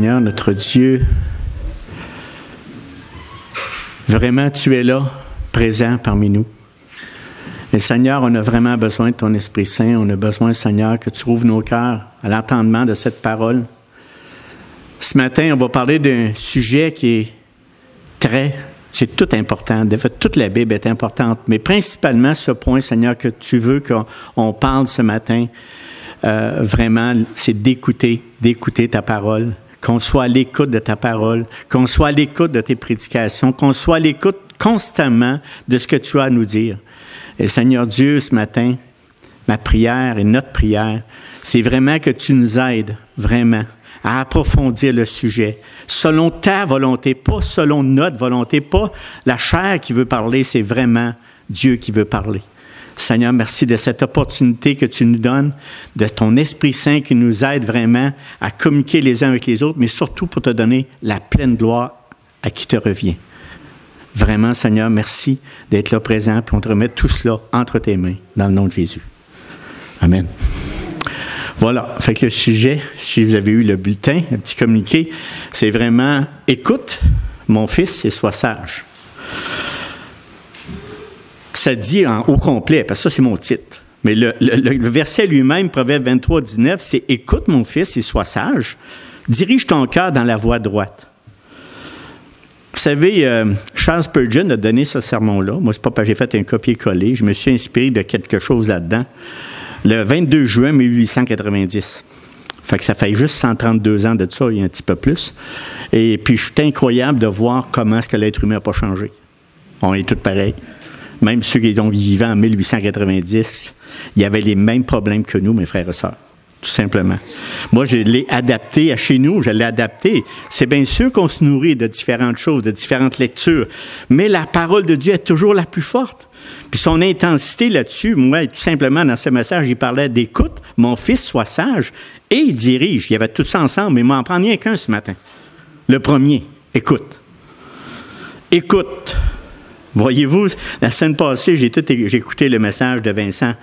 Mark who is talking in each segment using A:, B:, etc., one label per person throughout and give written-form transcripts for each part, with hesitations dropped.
A: Seigneur, notre Dieu, vraiment, tu es là, présent parmi nous. Et Seigneur, on a vraiment besoin de ton Esprit Saint. On a besoin, Seigneur, que tu ouvres nos cœurs à l'entendement de cette parole. Ce matin, on va parler d'un sujet qui est c'est tout important. De fait, toute la Bible est importante. Mais principalement, ce point, Seigneur, que tu veux qu'on parle ce matin, vraiment, c'est d'écouter ta parole. Qu'on soit à l'écoute de ta parole, qu'on soit à l'écoute de tes prédications, qu'on soit à l'écoute constamment de ce que tu as à nous dire. Et Seigneur Dieu, ce matin, ma prière et notre prière, c'est vraiment que tu nous aides, vraiment, à approfondir le sujet, selon ta volonté, pas selon notre volonté, pas la chair qui veut parler, c'est vraiment Dieu qui veut parler. Seigneur, merci de cette opportunité que tu nous donnes, de ton Esprit Saint qui nous aide vraiment à communiquer les uns avec les autres, mais surtout pour te donner la pleine gloire à qui te revient. Vraiment, Seigneur, merci d'être là présent, puis on te remet tout cela entre tes mains, dans le nom de Jésus. Amen. Voilà, fait que le sujet, si vous avez eu le bulletin, le petit communiqué, c'est vraiment « Écoute, mon fils, et sois sage ». Ça dit au complet, parce que ça, c'est mon titre. Mais le verset lui-même, Proverbe 23, 19, c'est « Écoute, mon fils, et sois sage. Dirige ton cœur dans la voie droite. » Vous savez, Charles Spurgeon a donné ce sermon-là. Moi, c'est pas parce que j'ai fait un copier-coller. Je me suis inspiré de quelque chose là-dedans. Le 22 juin 1890. Fait que ça fait juste 132 ans de ça, il y a un petit peu plus. Et puis, c'est incroyable de voir comment est-ce que l'être humain n'a pas changé. On est tous pareils. Même ceux qui sont vivants en 1890, il y avait les mêmes problèmes que nous, mes frères et sœurs, tout simplement. Moi, je l'ai adapté à chez nous, je l'ai adapté. C'est bien sûr qu'on se nourrit de différentes choses, de différentes lectures, mais la parole de Dieu est toujours la plus forte. Puis son intensité là-dessus, moi, tout simplement, dans ce message, il parlait d'écoute, mon fils, sois sage, et il dirige. Il y avait tout ça ensemble, mais il m'en prend rien qu'un ce matin. Le premier, écoute. Écoute. Voyez-vous, la semaine passée, j'ai écouté le message de Vincent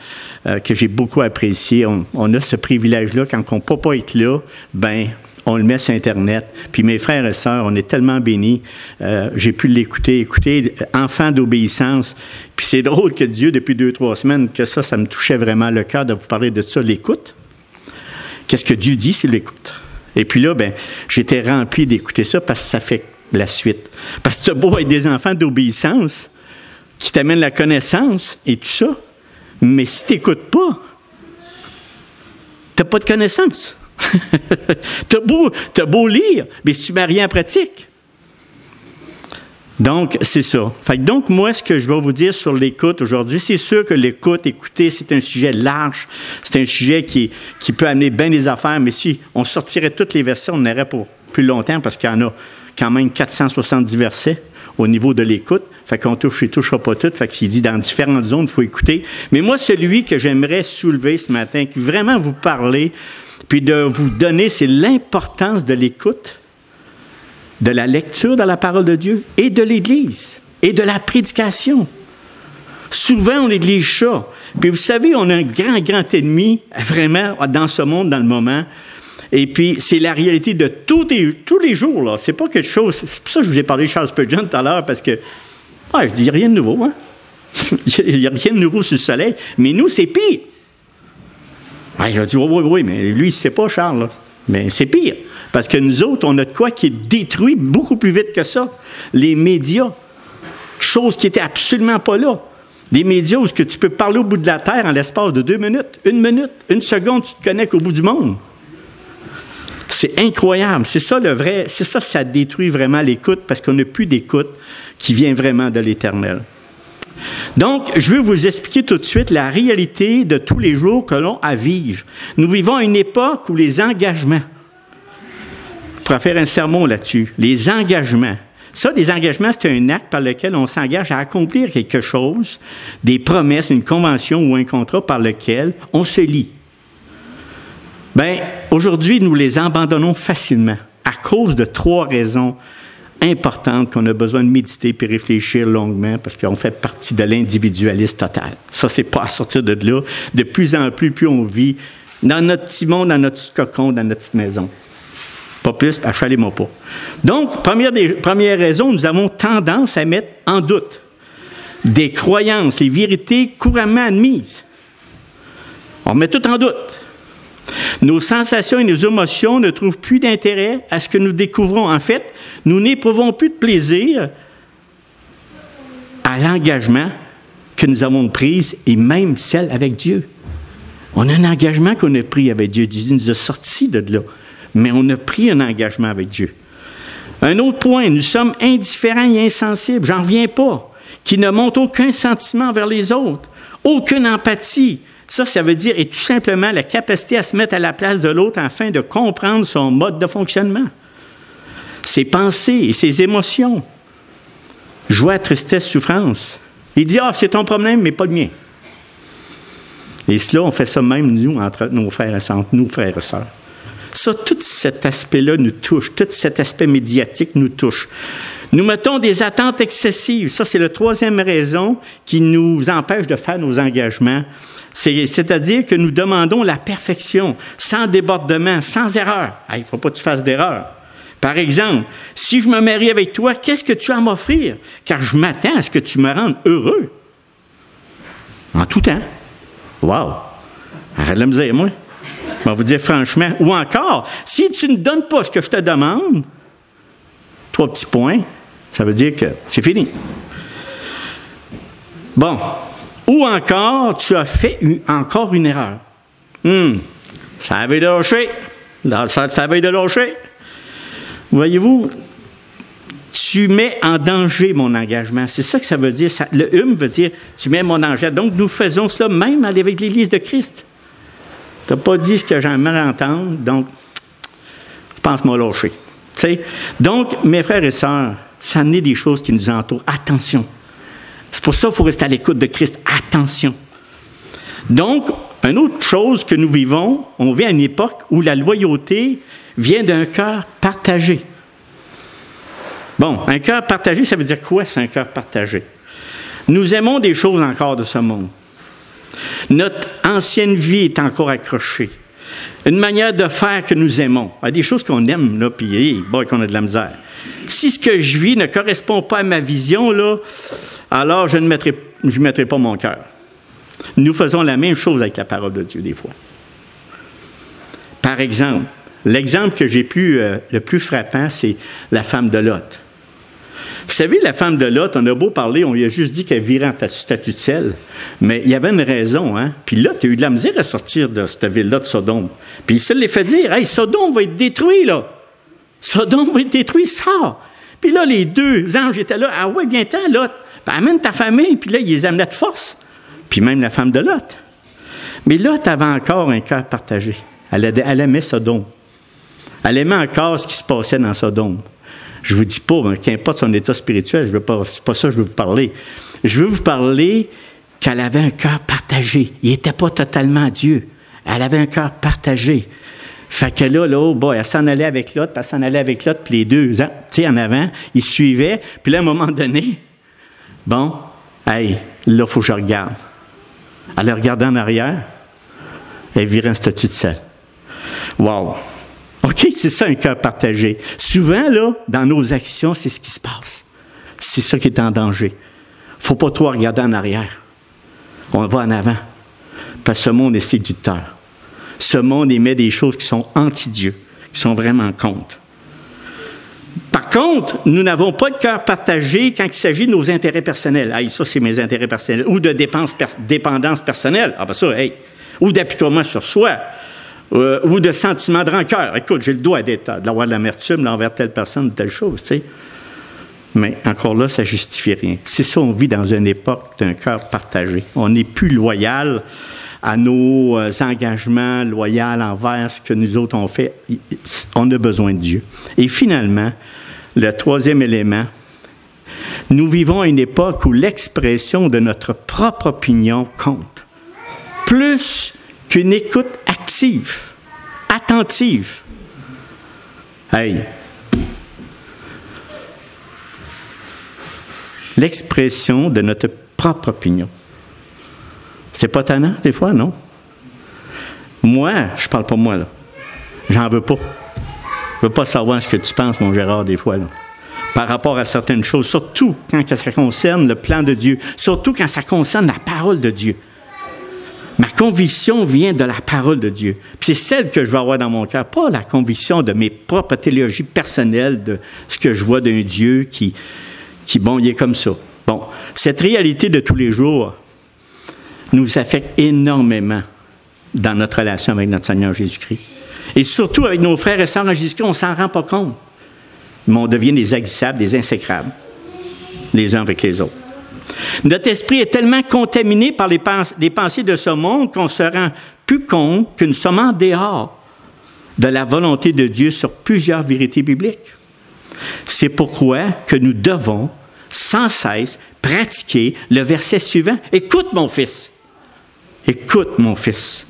A: que j'ai beaucoup apprécié. On a ce privilège-là, quand on ne peut pas être là, ben on le met sur Internet. Puis mes frères et sœurs, on est tellement bénis. J'ai pu l'écouter, enfant d'obéissance. Puis c'est drôle que Dieu, depuis 2-3 semaines, que ça me touchait vraiment le cœur de vous parler de ça, l'écoute. Qu'est-ce que Dieu dit sur l'écoute? Et puis là, ben j'étais rempli d'écouter ça parce que ça fait la suite. Parce que tu as beau être des enfants d'obéissance qui t'amènent la connaissance et tout ça, mais si tu n'écoutes pas, tu n'as pas de connaissance. Tu as beau lire, mais si tu ne mets rien en pratique. Donc, c'est ça. Donc, moi, ce que je vais vous dire sur l'écoute aujourd'hui, c'est sûr que écouter, c'est un sujet large, c'est un sujet qui peut amener bien des affaires, mais si on sortirait toutes les versets, on en aurait pour plus longtemps parce qu'il y en a quand même 470 versets au niveau de l'écoute. Fait qu'on touchera pas tout. Fait qu'il dit dans différentes zones, il faut écouter. Mais moi, celui que j'aimerais soulever ce matin, qui vraiment vous parler, puis de vous donner, c'est l'importance de l'écoute, de la lecture dans la parole de Dieu et de l'Église et de la prédication. Souvent, on néglige ça. Puis vous savez, on a un grand ennemi, vraiment, dans ce monde, dans le moment. Et puis, c'est la réalité de tous les jours, là. C'est pas quelque chose... C'est pour ça que je vous ai parlé de Charles Spurgeon tout à l'heure, parce que... je dis, il n'y a rien de nouveau, hein? Il n'y a rien de nouveau sur le soleil. Mais nous, c'est pire. Il a dit, oui, mais lui, il ne sait pas, Charles, là. Mais c'est pire. Parce que nous autres, on a de quoi qui est détruit beaucoup plus vite que ça. Les médias. Chose qui n'était absolument pas là. Des médias où tu peux parler au bout de la terre en l'espace de 2 minutes, 1 minute, 1 seconde, tu te connectes au bout du monde. C'est incroyable. C'est ça le vrai. C'est ça détruit vraiment l'écoute parce qu'on n'a plus d'écoute qui vient vraiment de l'Éternel. Donc, je veux vous expliquer tout de suite la réalité de tous les jours que l'on a à vivre. Nous vivons à une époque où les engagements, on pourrait faire un sermon là-dessus, les engagements. Ça, des engagements, c'est un acte par lequel on s'engage à accomplir quelque chose, des promesses, une convention ou un contrat par lequel on se lie. Bien, aujourd'hui, nous les abandonnons facilement à cause de 3 raisons importantes qu'on a besoin de méditer et réfléchir longuement parce qu'on fait partie de l'individualisme total. Ça, c'est pas à sortir de là. De plus en plus on vit dans notre petit monde, dans notre petit cocon, dans notre petite maison. Pas plus, achalez-moi pas. Donc, première raison, nous avons tendance à mettre en doute des croyances et vérités couramment admises. On met tout en doute. Nos sensations et nos émotions ne trouvent plus d'intérêt à ce que nous découvrons. En fait, nous n'éprouvons plus de plaisir à l'engagement que nous avons pris et même celle avec Dieu. On a un engagement qu'on a pris avec Dieu. Dieu nous a sortis de là. Mais on a pris un engagement avec Dieu. Un autre point, nous sommes indifférents et insensibles. J'en reviens pas. Qui ne montrent aucun sentiment envers les autres. Aucune empathie. Ça veut dire, et tout simplement, la capacité à se mettre à la place de l'autre afin de comprendre son mode de fonctionnement. Ses pensées et ses émotions. Joie, tristesse, souffrance. Il dit, c'est ton problème, mais pas le mien. Et cela, on fait ça même, nous, entre nos frères et sœurs, nous, frères et sœurs. Ça, tout cet aspect-là nous touche. Tout cet aspect médiatique nous touche. Nous mettons des attentes excessives. Ça, c'est la troisième raison qui nous empêche de faire nos engagements. C'est-à-dire que nous demandons la perfection, sans débordement, sans erreur. Il ne faut pas que tu fasses d'erreur. Par exemple, si je me marie avec toi, qu'est-ce que tu as à m'offrir? Car je m'attends à ce que tu me rendes heureux. En tout temps. Wow! Arrête de me dire, moi. Je vais vous dire franchement. Ou encore, si tu ne donnes pas ce que je te demande, 3 petits points, ça veut dire que c'est fini. Bon. Ou encore, tu as fait encore une erreur. Ça avait lâché. Ça avait de lâcher. Voyez-vous, tu mets en danger mon engagement. C'est ça que ça veut dire. Le veut dire, tu mets mon danger. Donc, nous faisons cela même avec l'Église de Christ. Tu n'as pas dit ce que j'aimerais entendre, donc, je pense m'en lâcher. T'sais? Donc, mes frères et sœurs, ça en est des choses qui nous entourent. Attention. C'est pour ça qu'il faut rester à l'écoute de Christ. Attention. Donc, une autre chose que nous vivons, on vit à une époque où la loyauté vient d'un cœur partagé. Bon, un cœur partagé, ça veut dire quoi, c'est un cœur partagé? Nous aimons des choses encore de ce monde. Notre ancienne vie est encore accrochée. Une manière de faire que nous aimons. Il y a des choses qu'on aime, là, puis qu'on a de la misère. Si ce que je vis ne correspond pas à ma vision, là, alors je ne mettrai pas mon cœur. Nous faisons la même chose avec la parole de Dieu, des fois. Par exemple, l'exemple que j'ai le plus frappant, c'est la femme de Lot. Vous savez, la femme de Lot, on a beau parler, on lui a juste dit qu'elle virait en statut de sel, mais il y avait une raison, hein? Puis Lot a eu de la misère à sortir de cette ville-là de Sodome. Puis il se l'est fait dire, « Hey, Sodome va être détruit, là! Sodome va être détruit, sors! » Puis là, les 2 anges étaient là, « Ah ouais, viens-t'en, Lot! Ben, amène ta famille! » Puis là, ils les amenaient de force. Puis même la femme de Lot. Mais Lot avait encore un cœur partagé. Elle aimait Sodome. Elle aimait encore ce qui se passait dans Sodome. Je ne vous dis pas, qu'importe son état spirituel, ce n'est pas ça que je veux vous parler. Je veux vous parler qu'elle avait un cœur partagé. Il n'était pas totalement Dieu. Elle avait un cœur partagé. Fait que là, elle s'en allait avec l'autre, puis elle s'en allait avec l'autre, puis les 2 ans, tu sais, en avant, ils suivaient. Puis là, à un moment donné, là, il faut que je regarde. Elle a regardé en arrière, elle virait en statut de sel. Wow! OK, c'est ça un cœur partagé. Souvent, là, dans nos actions, c'est ce qui se passe. C'est ça qui est en danger. Il ne faut pas trop regarder en arrière. On va en avant. Parce que ce monde est séducteur. Ce monde émet des choses qui sont anti-Dieu, qui sont vraiment contre. Par contre, nous n'avons pas de cœur partagé quand il s'agit de nos intérêts personnels. Ça, c'est mes intérêts personnels. Ou de dépendance personnelle. Ou d'apitoiement sur soi. Ou de sentiment de rancœur. Écoute, j'ai le droit d'avoir de l'amertume envers telle personne ou telle chose, tu sais. Mais encore là, ça ne justifie rien. C'est ça, on vit dans une époque d'un cœur partagé. On n'est plus loyal à nos engagements, loyal envers ce que nous autres on fait. On a besoin de Dieu. Et finalement, le 3e élément, nous vivons à une époque où l'expression de notre propre opinion compte. Plus qu'une écoute active, attentive. L'expression de notre propre opinion. C'est pas tannant, des fois, non? Moi, je parle pas moi, là. J'en veux pas. Je ne veux pas savoir ce que tu penses, mon Gérard, des fois, là, par rapport à certaines choses, surtout quand ça concerne le plan de Dieu, surtout quand ça concerne la parole de Dieu. Ma conviction vient de la parole de Dieu. Puis c'est celle que je vais avoir dans mon cœur, pas la conviction de mes propres théologies personnelles, de ce que je vois d'un Dieu qui bon, il est comme ça. Bon, cette réalité de tous les jours nous affecte énormément dans notre relation avec notre Seigneur Jésus-Christ. Et surtout avec nos frères et sœurs en Jésus-Christ, on ne s'en rend pas compte. Mais on devient des aguissables, des insécrables, les uns avec les autres. Notre esprit est tellement contaminé par les pensées de ce monde qu'on ne se rend plus compte que nous sommes en dehors de la volonté de Dieu sur plusieurs vérités bibliques. C'est pourquoi que nous devons sans cesse pratiquer le verset suivant. « Écoute, mon fils. Écoute, mon fils.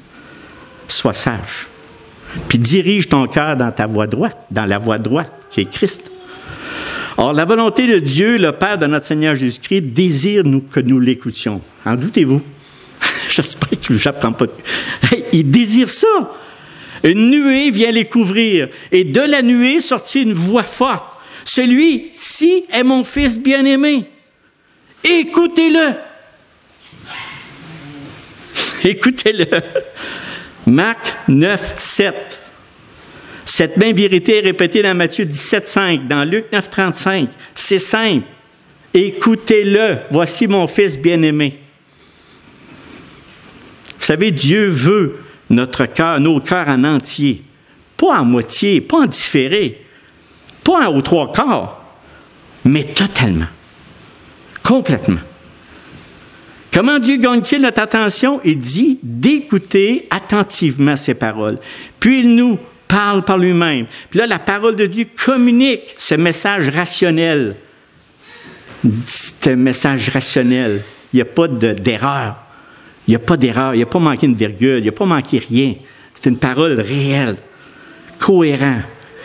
A: Sois sage. Puis dirige ton cœur dans ta voie droite, dans la voie droite qui est Christ. » Or, la volonté de Dieu, le Père de notre Seigneur Jésus-Christ, désire que nous l'écoutions. En doutez-vous? J'espère que je n'apprends pas. Hey, il désire ça. Une nuée vient les couvrir, et de la nuée sortit une voix forte. Celui-ci est mon Fils bien-aimé. Écoutez-le. Écoutez-le. Marc 9, 7. Cette même vérité est répétée dans Matthieu 17, 5, dans Luc 9, 35. C'est simple. Écoutez-le. Voici mon Fils bien-aimé. Vous savez, Dieu veut notre cœur, nos cœurs en entier. Pas en moitié, pas en différé, pas aux trois quarts, mais totalement. Complètement. Comment Dieu gagne-t-il notre attention? Il dit d'écouter attentivement ses paroles. Puis il nous parle par lui-même. Puis là, la parole de Dieu communique ce message rationnel. C'est un message rationnel. Il n'y a pas d'erreur. Il n'y a pas d'erreur. Il n'y a pas manqué une virgule. Il n'y a pas manqué rien. C'est une parole réelle, cohérente,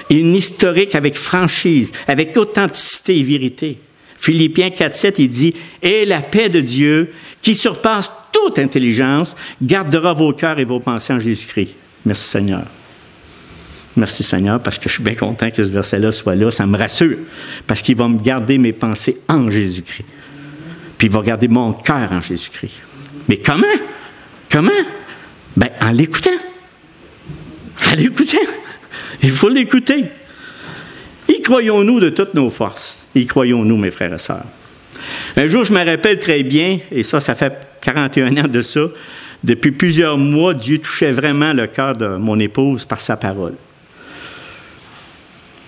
A: et une historique avec franchise, avec authenticité et vérité. Philippiens 4,7, il dit « Et la paix de Dieu, qui surpasse toute intelligence, gardera vos cœurs et vos pensées en Jésus-Christ. » Merci Seigneur. Merci Seigneur, parce que je suis bien content que ce verset-là soit là. Ça me rassure, parce qu'il va me garder mes pensées en Jésus-Christ. Puis il va garder mon cœur en Jésus-Christ. Mais comment? Comment? Bien, en l'écoutant. En l'écoutant. Il faut l'écouter. Y croyons-nous de toutes nos forces? Y croyons-nous, mes frères et sœurs? Un jour, je me rappelle très bien, et ça fait 41 ans de ça, depuis plusieurs mois, Dieu touchait vraiment le cœur de mon épouse par sa parole.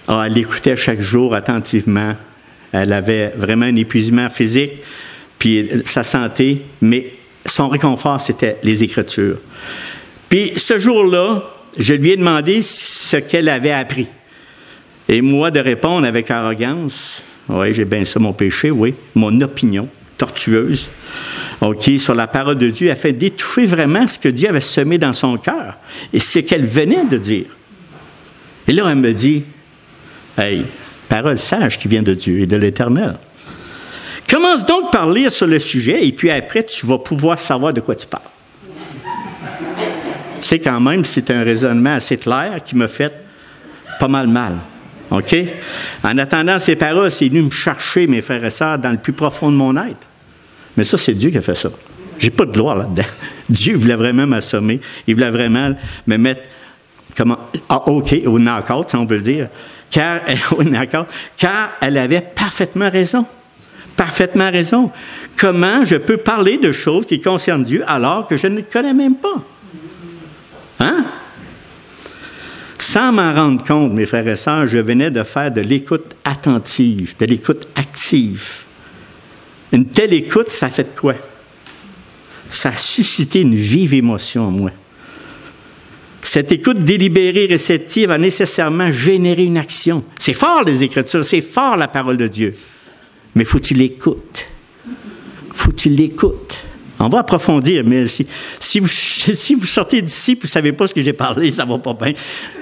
A: Ah, elle l'écoutait chaque jour attentivement. Elle avait vraiment un épuisement physique, puis sa santé, mais son réconfort, c'était les Écritures. Puis ce jour-là, je lui ai demandé ce qu'elle avait appris. Et moi, de répondre avec arrogance, « Oui, j'ai bien ça, mon péché, oui, mon opinion tortueuse. » OK, sur la parole de Dieu, afin d'étouffer vraiment ce que Dieu avait semé dans son cœur et ce qu'elle venait de dire. Et là, elle me dit, « Hey, parole sage qui vient de Dieu et de l'Éternel. Commence donc par lire sur le sujet et puis après, tu vas pouvoir savoir de quoi tu parles. » Tu sais, quand même, c'est un raisonnement assez clair qui m'a fait pas mal. OK? En attendant ces paroles, c'est venu me chercher, mes frères et sœurs, dans le plus profond de mon être. Mais ça, c'est Dieu qui a fait ça. J'ai pas de gloire là-dedans. Dieu voulait vraiment m'assommer. Il voulait vraiment me mettre au knock-out, si on peut le dire. Car elle avait parfaitement raison. Parfaitement raison. Comment je peux parler de choses qui concernent Dieu alors que je ne le connais même pas? Hein? Sans m'en rendre compte, mes frères et sœurs, je venais de faire de l'écoute attentive, de l'écoute active. Une telle écoute, ça fait de quoi? Ça a suscité une vive émotion en moi. Cette écoute délibérée, réceptive, a nécessairement généré une action. C'est fort, les Écritures, c'est fort, la parole de Dieu. Mais il faut que tu l'écoutes. Il faut que tu l'écoutes. On va approfondir, mais si vous sortez d'ici et vous ne savez pas ce que j'ai parlé, ça ne va pas bien.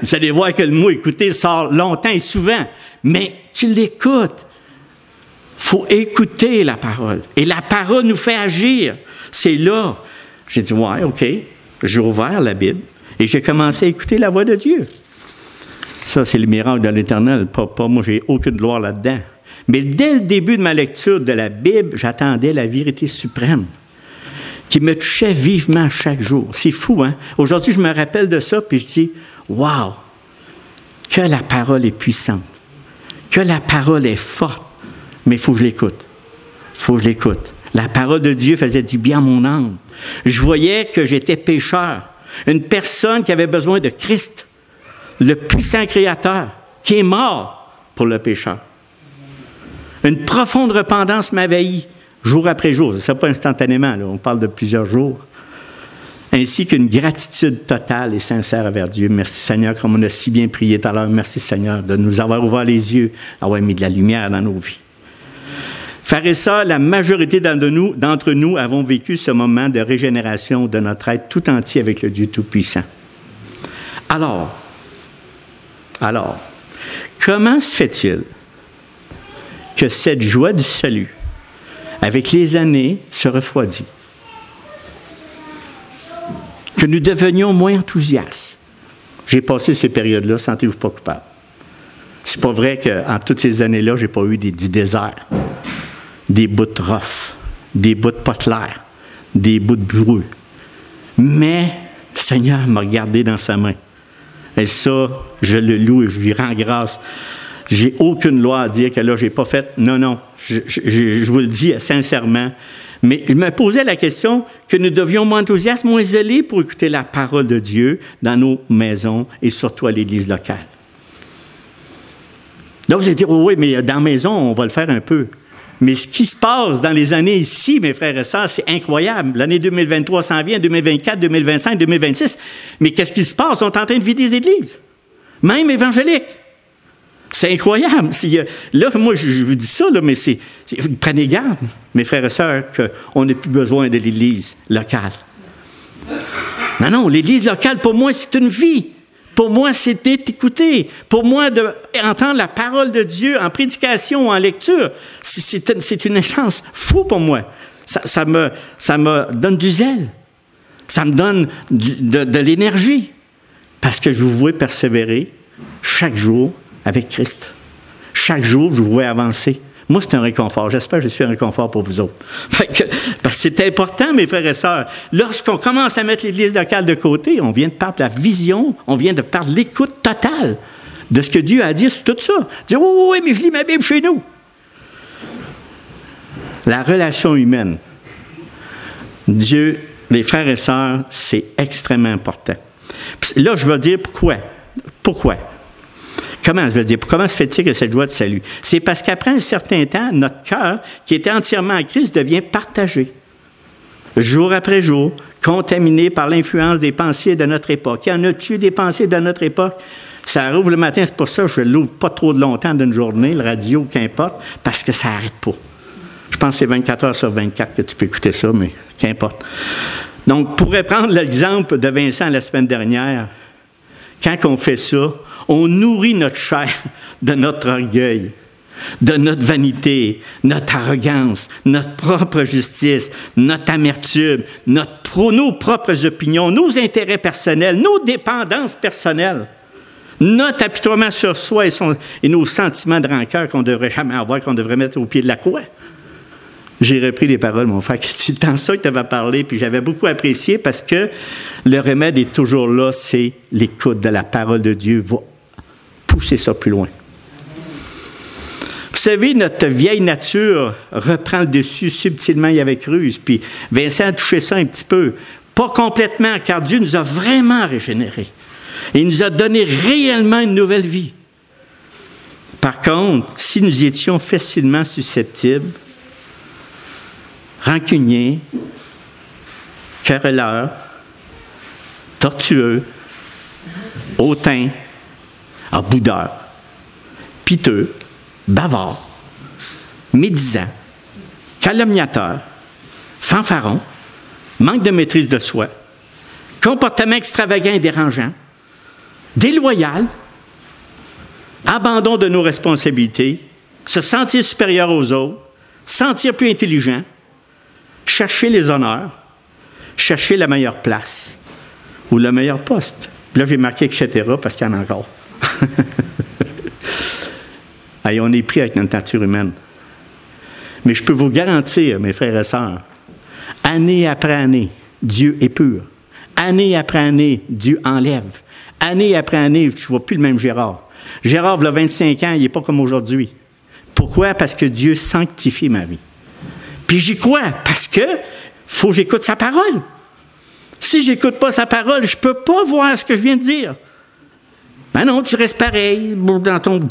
A: Vous allez voir que le mot « écouter » sort longtemps et souvent. Mais tu l'écoutes. Il faut écouter la parole. Et la parole nous fait agir. C'est là. J'ai dit, ouais, OK. J'ai ouvert la Bible et j'ai commencé à écouter la voix de Dieu. Ça, c'est le miracle de l'Éternel. Pas moi, j'ai aucune gloire là-dedans. Mais dès le début de ma lecture de la Bible, j'attendais la vérité suprême qui me touchait vivement chaque jour. C'est fou, hein? Aujourd'hui, je me rappelle de ça, puis je dis, wow, que la parole est puissante, que la parole est forte, mais il faut que je l'écoute. Il faut que je l'écoute. La parole de Dieu faisait du bien à mon âme. Je voyais que j'étais pécheur, une personne qui avait besoin de Christ, le puissant Créateur, qui est mort pour le pécheur. Une profonde repentance m'envahit jour après jour. Ça ne se fait pas instantanément, là. On parle de plusieurs jours. Ainsi qu'une gratitude totale et sincère envers Dieu. Merci Seigneur, comme on a si bien prié tout à l'heure. Merci Seigneur de nous avoir ouvert les yeux, d'avoir mis de la lumière dans nos vies. Frères et sœurs, la majorité d'entre nous avons vécu ce moment de régénération de notre être tout entier avec le Dieu Tout-Puissant. Alors, comment se fait-il que cette joie du salut, avec les années, se refroidit? Que nous devenions moins enthousiastes. J'ai passé ces périodes-là, sentez-vous pas coupable. C'est pas vrai qu'en toutes ces années-là, j'ai pas eu du désert, des bouts de rough, des bouts de pas clairs, des bouts de brûleux. Mais le Seigneur m'a regardé dans sa main. Et ça, je le loue et je lui rends grâce. J'ai aucune loi à dire que là, j'ai pas fait. Non, je vous le dis sincèrement. Mais il me posait la question que nous devions moins enthousiastes, moins zélés pour écouter la parole de Dieu dans nos maisons et surtout à l'Église locale. Donc, vous allez dire, oh oui, mais dans la maison, on va le faire un peu. Mais ce qui se passe dans les années ici, mes frères et sœurs, c'est incroyable. L'année 2023 s'en vient, 2024, 2025, 2026. Mais qu'est-ce qui se passe? On est en train de vider les églises, même évangéliques. C'est incroyable. Là, moi, je vous dis ça, là, mais prenez garde, mes frères et sœurs, qu'on n'a plus besoin de l'Église locale. Non, l'Église locale, pour moi, c'est une vie. Pour moi, c'est d'être écouté. Pour moi, d'entendre la parole de Dieu en prédication, en lecture, c'est une essence fou pour moi. Ça me donne du zèle. Ça me donne de l'énergie. Parce que je vous vois persévérer chaque jour avec Christ. Chaque jour, je vous vois avancer. Moi, c'est un réconfort. J'espère que je suis un réconfort pour vous autres. Parce que c'est important, mes frères et sœurs. Lorsqu'on commence à mettre l'Église locale de côté, on vient de perdre la vision, on vient de perdre l'écoute totale de ce que Dieu a à dire sur tout ça. Dire, oui, mais je lis ma Bible chez nous. La relation humaine. Dieu, les frères et sœurs, c'est extrêmement important. Là, je vais dire pourquoi. Pourquoi? Comment je veux dire? Comment se fait-il que cette joie de salut? C'est parce qu'après un certain temps, notre cœur, qui était entièrement en Christ, devient partagé. Jour après jour, contaminé par l'influence des pensées de notre époque. Il y en a-tu des pensées de notre époque? Ça rouvre le matin, c'est pour ça que je ne l'ouvre pas trop de longtemps d'une journée, le radio, qu'importe, parce que ça n'arrête pas. Je pense que c'est 24 heures sur 24 que tu peux écouter ça, mais qu'importe. Donc, pour reprendre l'exemple de Vincent la semaine dernière, quand on fait ça, on nourrit notre chair de notre orgueil, de notre vanité, notre arrogance, notre propre justice, notre amertume, nos propres opinions, nos intérêts personnels, nos dépendances personnelles, notre apitoiement sur soi et nos sentiments de rancœur qu'on ne devrait jamais avoir, qu'on devrait mettre au pied de la croix. J'ai repris les paroles, mon frère, c'est tant ça que tu avais parlé, puis j'avais beaucoup apprécié parce que le remède est toujours là, c'est l'écoute de la parole de Dieu va pousser ça plus loin. Vous savez, notre vieille nature reprend le dessus subtilement et avec ruse, puis Vincent a touché ça un petit peu. Pas complètement, car Dieu nous a vraiment régénérés. Et il nous a donné réellement une nouvelle vie. Par contre, si nous étions facilement susceptibles, rancuniers, querelleurs, tortueux, hautains, boudeurs, piteux, bavards, médisants, calomniateurs, fanfarons, manque de maîtrise de soi, comportement extravagant et dérangeant, déloyal, abandon de nos responsabilités, se sentir supérieur aux autres, sentir plus intelligent, chercher les honneurs, chercher la meilleure place ou le meilleur poste. Là, j'ai marqué etc. parce qu'il y en a encore. Allez, on est pris avec notre nature humaine. Mais je peux vous garantir, mes frères et sœurs, année après année, Dieu est pur. Année après année, Dieu enlève. Année après année, je ne vois plus le même Gérard. Gérard, il a 25 ans, il n'est pas comme aujourd'hui. Pourquoi? Parce que Dieu sanctifie ma vie. Puis j'y crois, parce que faut que j'écoute sa parole. Si je n'écoute pas sa parole, je ne peux pas voir ce que je viens de dire. Ben non, tu restes pareil, dans ton...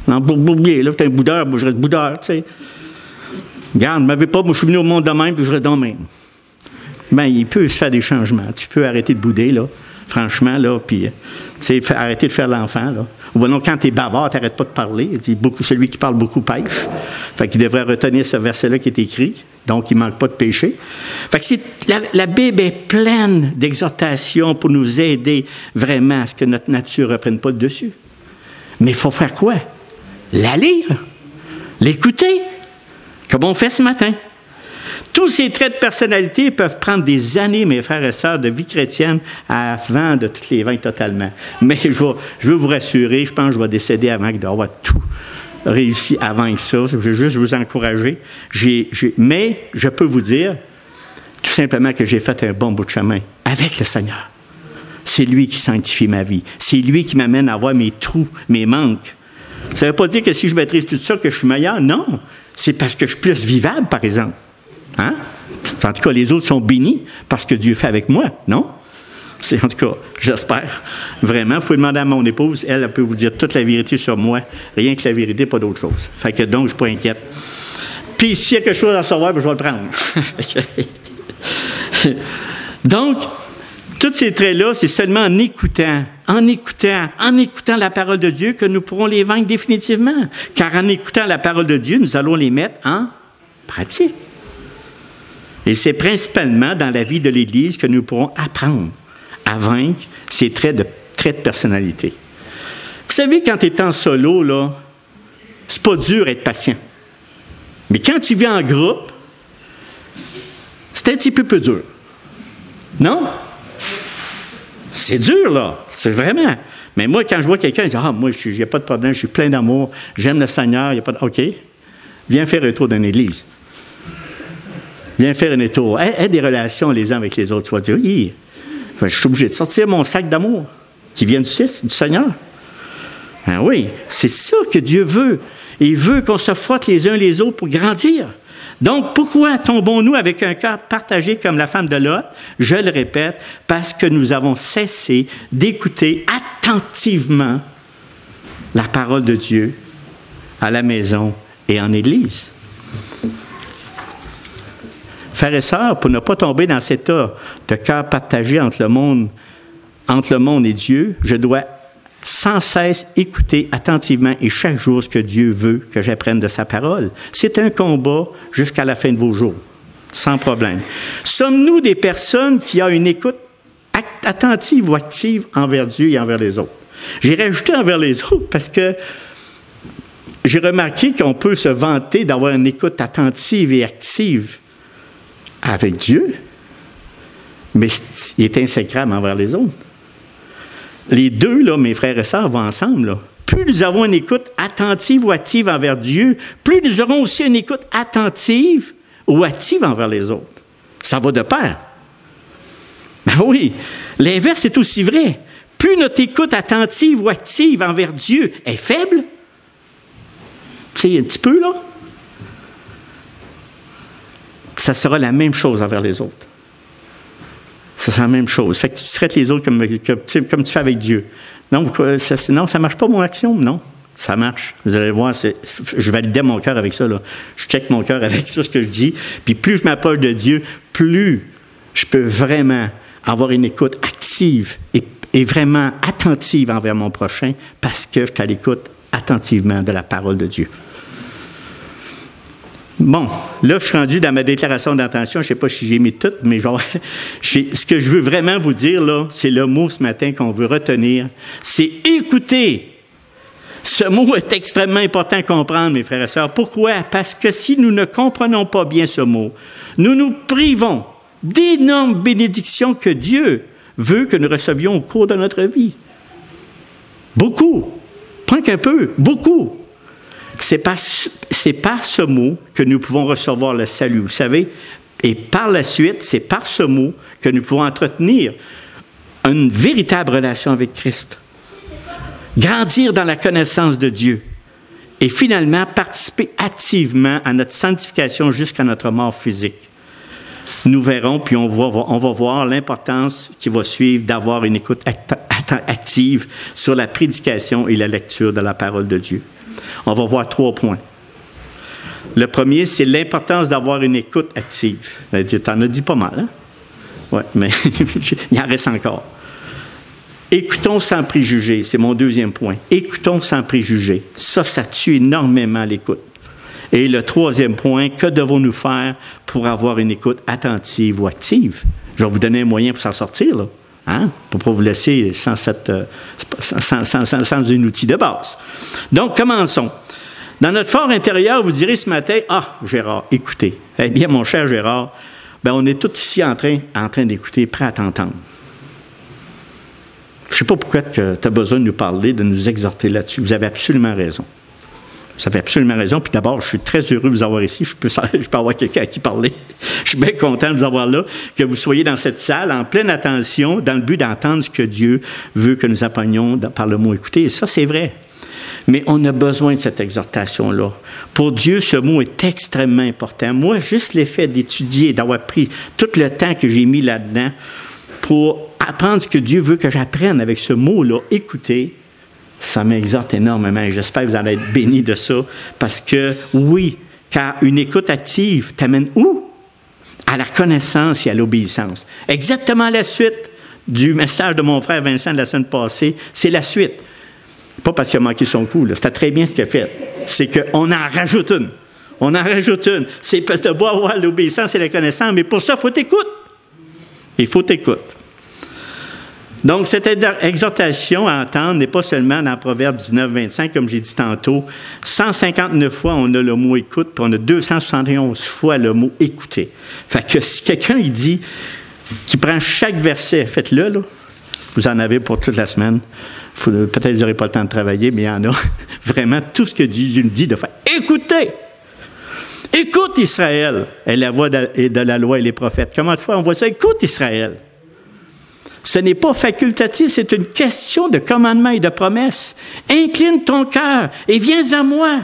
A: Dans bourbier, là, tu es un boudeur, moi je reste boudeur, tu sais. Regarde, ne m'avez pas, moi je suis venu au monde de même, puis je reste dans le même. Ben, il peut se faire des changements. Tu peux arrêter de bouder, là, franchement, là, puis, tu sais, arrêter de faire l'enfant, là. Ou non, quand tu es bavard, tu n'arrêtes pas de parler. Celui qui parle beaucoup pêche. Fait qu'il devrait retenir ce verset-là qui est écrit. Donc, il ne manque pas de péché. Fait que la Bible est pleine d'exhortations pour nous aider vraiment à ce que notre nature ne reprenne pas le dessus. Mais il faut faire quoi? La lire, l'écouter, comme on fait ce matin. Tous ces traits de personnalité peuvent prendre des années, mes frères et sœurs, de vie chrétienne avant de toutes les vaincre totalement. Mais je veux vous rassurer, je pense que je vais décéder avant d'avoir tout réussi à vaincre ça. Je veux juste vous encourager. Mais je peux vous dire tout simplement que j'ai fait un bon bout de chemin avec le Seigneur. C'est lui qui sanctifie ma vie. C'est lui qui m'amène à voir mes trous, mes manques. Ça ne veut pas dire que si je maîtrise tout ça, que je suis meilleur. Non. C'est parce que je suis plus vivable, par exemple. Hein? En tout cas, les autres sont bénis parce que Dieu fait avec moi, non? C'est en tout cas, j'espère. Vraiment, vous pouvez demander à mon épouse, elle peut vous dire toute la vérité sur moi, rien que la vérité, pas d'autre chose. Fait que donc, je ne suis pas inquiète. Puis, s'il y a quelque chose à savoir, ben, je vais le prendre. Donc, tous ces traits-là, c'est seulement en écoutant la parole de Dieu que nous pourrons les vaincre définitivement. Car en écoutant la parole de Dieu, nous allons les mettre en pratique. Et c'est principalement dans la vie de l'Église que nous pourrons apprendre à vaincre ces traits de personnalité. Vous savez, quand tu es en solo, là, c'est pas dur d'être patient. Mais quand tu vis en groupe, c'est un petit peu plus dur. Non? C'est dur, là. C'est vraiment. Mais moi, quand je vois quelqu'un, je dis, moi, il n'y a pas de problème, je suis plein d'amour, j'aime le Seigneur, il n'y a pas de... OK, viens faire un tour d'une église. Viens faire un tour. Aie des relations les uns avec les autres. Tu vas dire, je suis obligé de sortir mon sac d'amour qui vient du Seigneur. Ben oui, c'est ça que Dieu veut. Il veut qu'on se frotte les uns les autres pour grandir. Donc, pourquoi tombons-nous avec un cœur partagé comme la femme de Lot? Je le répète, parce que nous avons cessé d'écouter attentivement la parole de Dieu à la maison et en Église. Frères et sœurs, pour ne pas tomber dans cet état de cœur partagé entre le monde et Dieu, je dois sans cesse écouter attentivement et chaque jour ce que Dieu veut que j'apprenne de sa parole. C'est un combat jusqu'à la fin de vos jours, sans problème. Sommes-nous des personnes qui ont une écoute attentive ou active envers Dieu et envers les autres? J'ai rajouté envers les autres parce que j'ai remarqué qu'on peut se vanter d'avoir une écoute attentive et active avec Dieu, mais il est insécrable envers les autres. Les deux, là, mes frères et sœurs, vont ensemble. Là. Plus nous avons une écoute attentive ou active envers Dieu, plus nous aurons aussi une écoute attentive ou active envers les autres. Ça va de pair. Ben oui, l'inverse est aussi vrai. Plus notre écoute attentive ou active envers Dieu est faible, c'est un petit peu, là, ça sera la même chose envers les autres. Ça sera la même chose. Fait que tu traites les autres comme tu fais avec Dieu. Donc, non, ça ne marche pas, mon action? Non, ça marche. Vous allez voir, je validais mon cœur avec ça. Là. Je check mon cœur avec ça, ce que je dis. Puis plus je m'approche de Dieu, plus je peux vraiment avoir une écoute active et vraiment attentive envers mon prochain parce que je suis à l'écoute attentivement de la parole de Dieu. Bon, là, je suis rendu dans ma déclaration d'intention. Je ne sais pas si j'ai mis tout, mais ce que je veux vraiment vous dire, là, c'est le mot ce matin qu'on veut retenir. C'est écouter. Ce mot est extrêmement important à comprendre, mes frères et sœurs. Pourquoi? Parce que si nous ne comprenons pas bien ce mot, nous nous privons d'énormes bénédictions que Dieu veut que nous recevions au cours de notre vie. Beaucoup. Pas qu'un peu, beaucoup. C'est par ce mot que nous pouvons recevoir le salut, vous savez. Et par la suite, c'est par ce mot que nous pouvons entretenir une véritable relation avec Christ. Grandir dans la connaissance de Dieu. Et finalement, participer activement à notre sanctification jusqu'à notre mort physique. Nous verrons, puis on va voir l'importance qui va suivre d'avoir une écoute active sur la prédication et la lecture de la parole de Dieu. On va voir 3 points. Le premier, c'est l'importance d'avoir une écoute active. Tu en as dit pas mal, hein? Oui, mais il en reste encore. Écoutons sans préjugés, c'est mon deuxième point. Écoutons sans préjugés. Ça tue énormément l'écoute. Et le troisième point, que devons-nous faire pour avoir une écoute attentive ou active? Je vais vous donner un moyen pour s'en sortir, là. Hein? Pour ne pas vous laisser sans un outil de base. Donc, commençons. Dans notre fort intérieur, vous direz ce matin, « Ah, Gérard, écoutez. » Eh bien, mon cher Gérard, ben, on est tous ici en train d'écouter, prêts à t'entendre. Je ne sais pas pourquoi tu as besoin de nous parler, de nous exhorter là-dessus. Vous avez absolument raison. Vous avez absolument raison. Puis d'abord, je suis très heureux de vous avoir ici. Je peux avoir quelqu'un à qui parler. Je suis bien content de vous avoir là, que vous soyez dans cette salle en pleine attention, dans le but d'entendre ce que Dieu veut que nous apprenions par le mot écouter. Et ça, c'est vrai. Mais on a besoin de cette exhortation-là. Pour Dieu, ce mot est extrêmement important. Moi, juste l'effet d'étudier, d'avoir pris tout le temps que j'ai mis là-dedans pour apprendre ce que Dieu veut que j'apprenne avec ce mot-là, écouter, ça m'exhorte énormément. Et j'espère que vous allez être bénis de ça. Parce que, oui, car une écoute active t'amène où? À la connaissance et à l'obéissance. Exactement la suite du message de mon frère Vincent de la semaine passée, c'est la suite. Pas parce qu'il a manqué son coup, là. C'était très bien ce qu'il a fait. C'est qu'on en rajoute une. On en rajoute une. C'est parce de avoir l'obéissance et la connaissance, mais pour ça, il faut t'écouter. Il faut t'écouter. Donc, cette exhortation à entendre n'est pas seulement dans Proverbe 19, 25, comme j'ai dit tantôt. 159 fois, on a le mot « écoute », puis on a 271 fois le mot « écouter ». Fait que si quelqu'un, il dit, qui prend chaque verset, faites-le, là. Vous en avez pour toute la semaine. Peut-être que vous n'aurez pas le temps de travailler, mais il y en a vraiment tout ce que Dieu nous dit de faire. Écoutez! Écoute Israël! Et la voix de la loi et les prophètes. Comment de fois on voit ça? Écoute Israël! Ce n'est pas facultatif, c'est une question de commandement et de promesse. Incline ton cœur et viens à moi.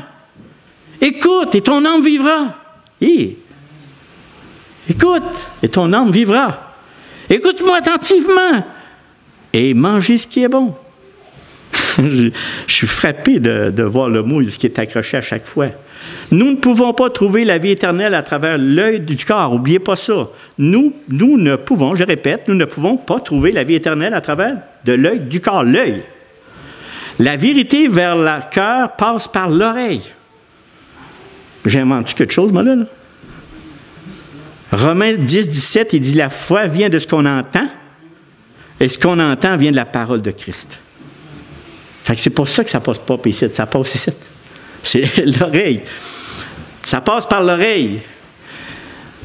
A: Écoute et ton âme vivra. Écoute et ton âme vivra. Écoute-moi attentivement et mangez ce qui est bon. Je suis frappé de voir le mot, ce qui est accroché à chaque fois. Nous ne pouvons pas trouver la vie éternelle à travers l'œil du corps. N'oubliez pas ça. Nous ne pouvons, je répète, nous ne pouvons pas trouver la vie éternelle à travers de l'œil du corps, l'œil. La vérité vers le cœur passe par l'oreille. J'ai inventé quelque chose, moi, là? Romains 10, 17, il dit « La foi vient de ce qu'on entend, et ce qu'on entend vient de la parole de Christ. » Fait que c'est pour ça que ça ne passe pas ici, ça passe ici. C'est l'oreille. Ça passe par l'oreille.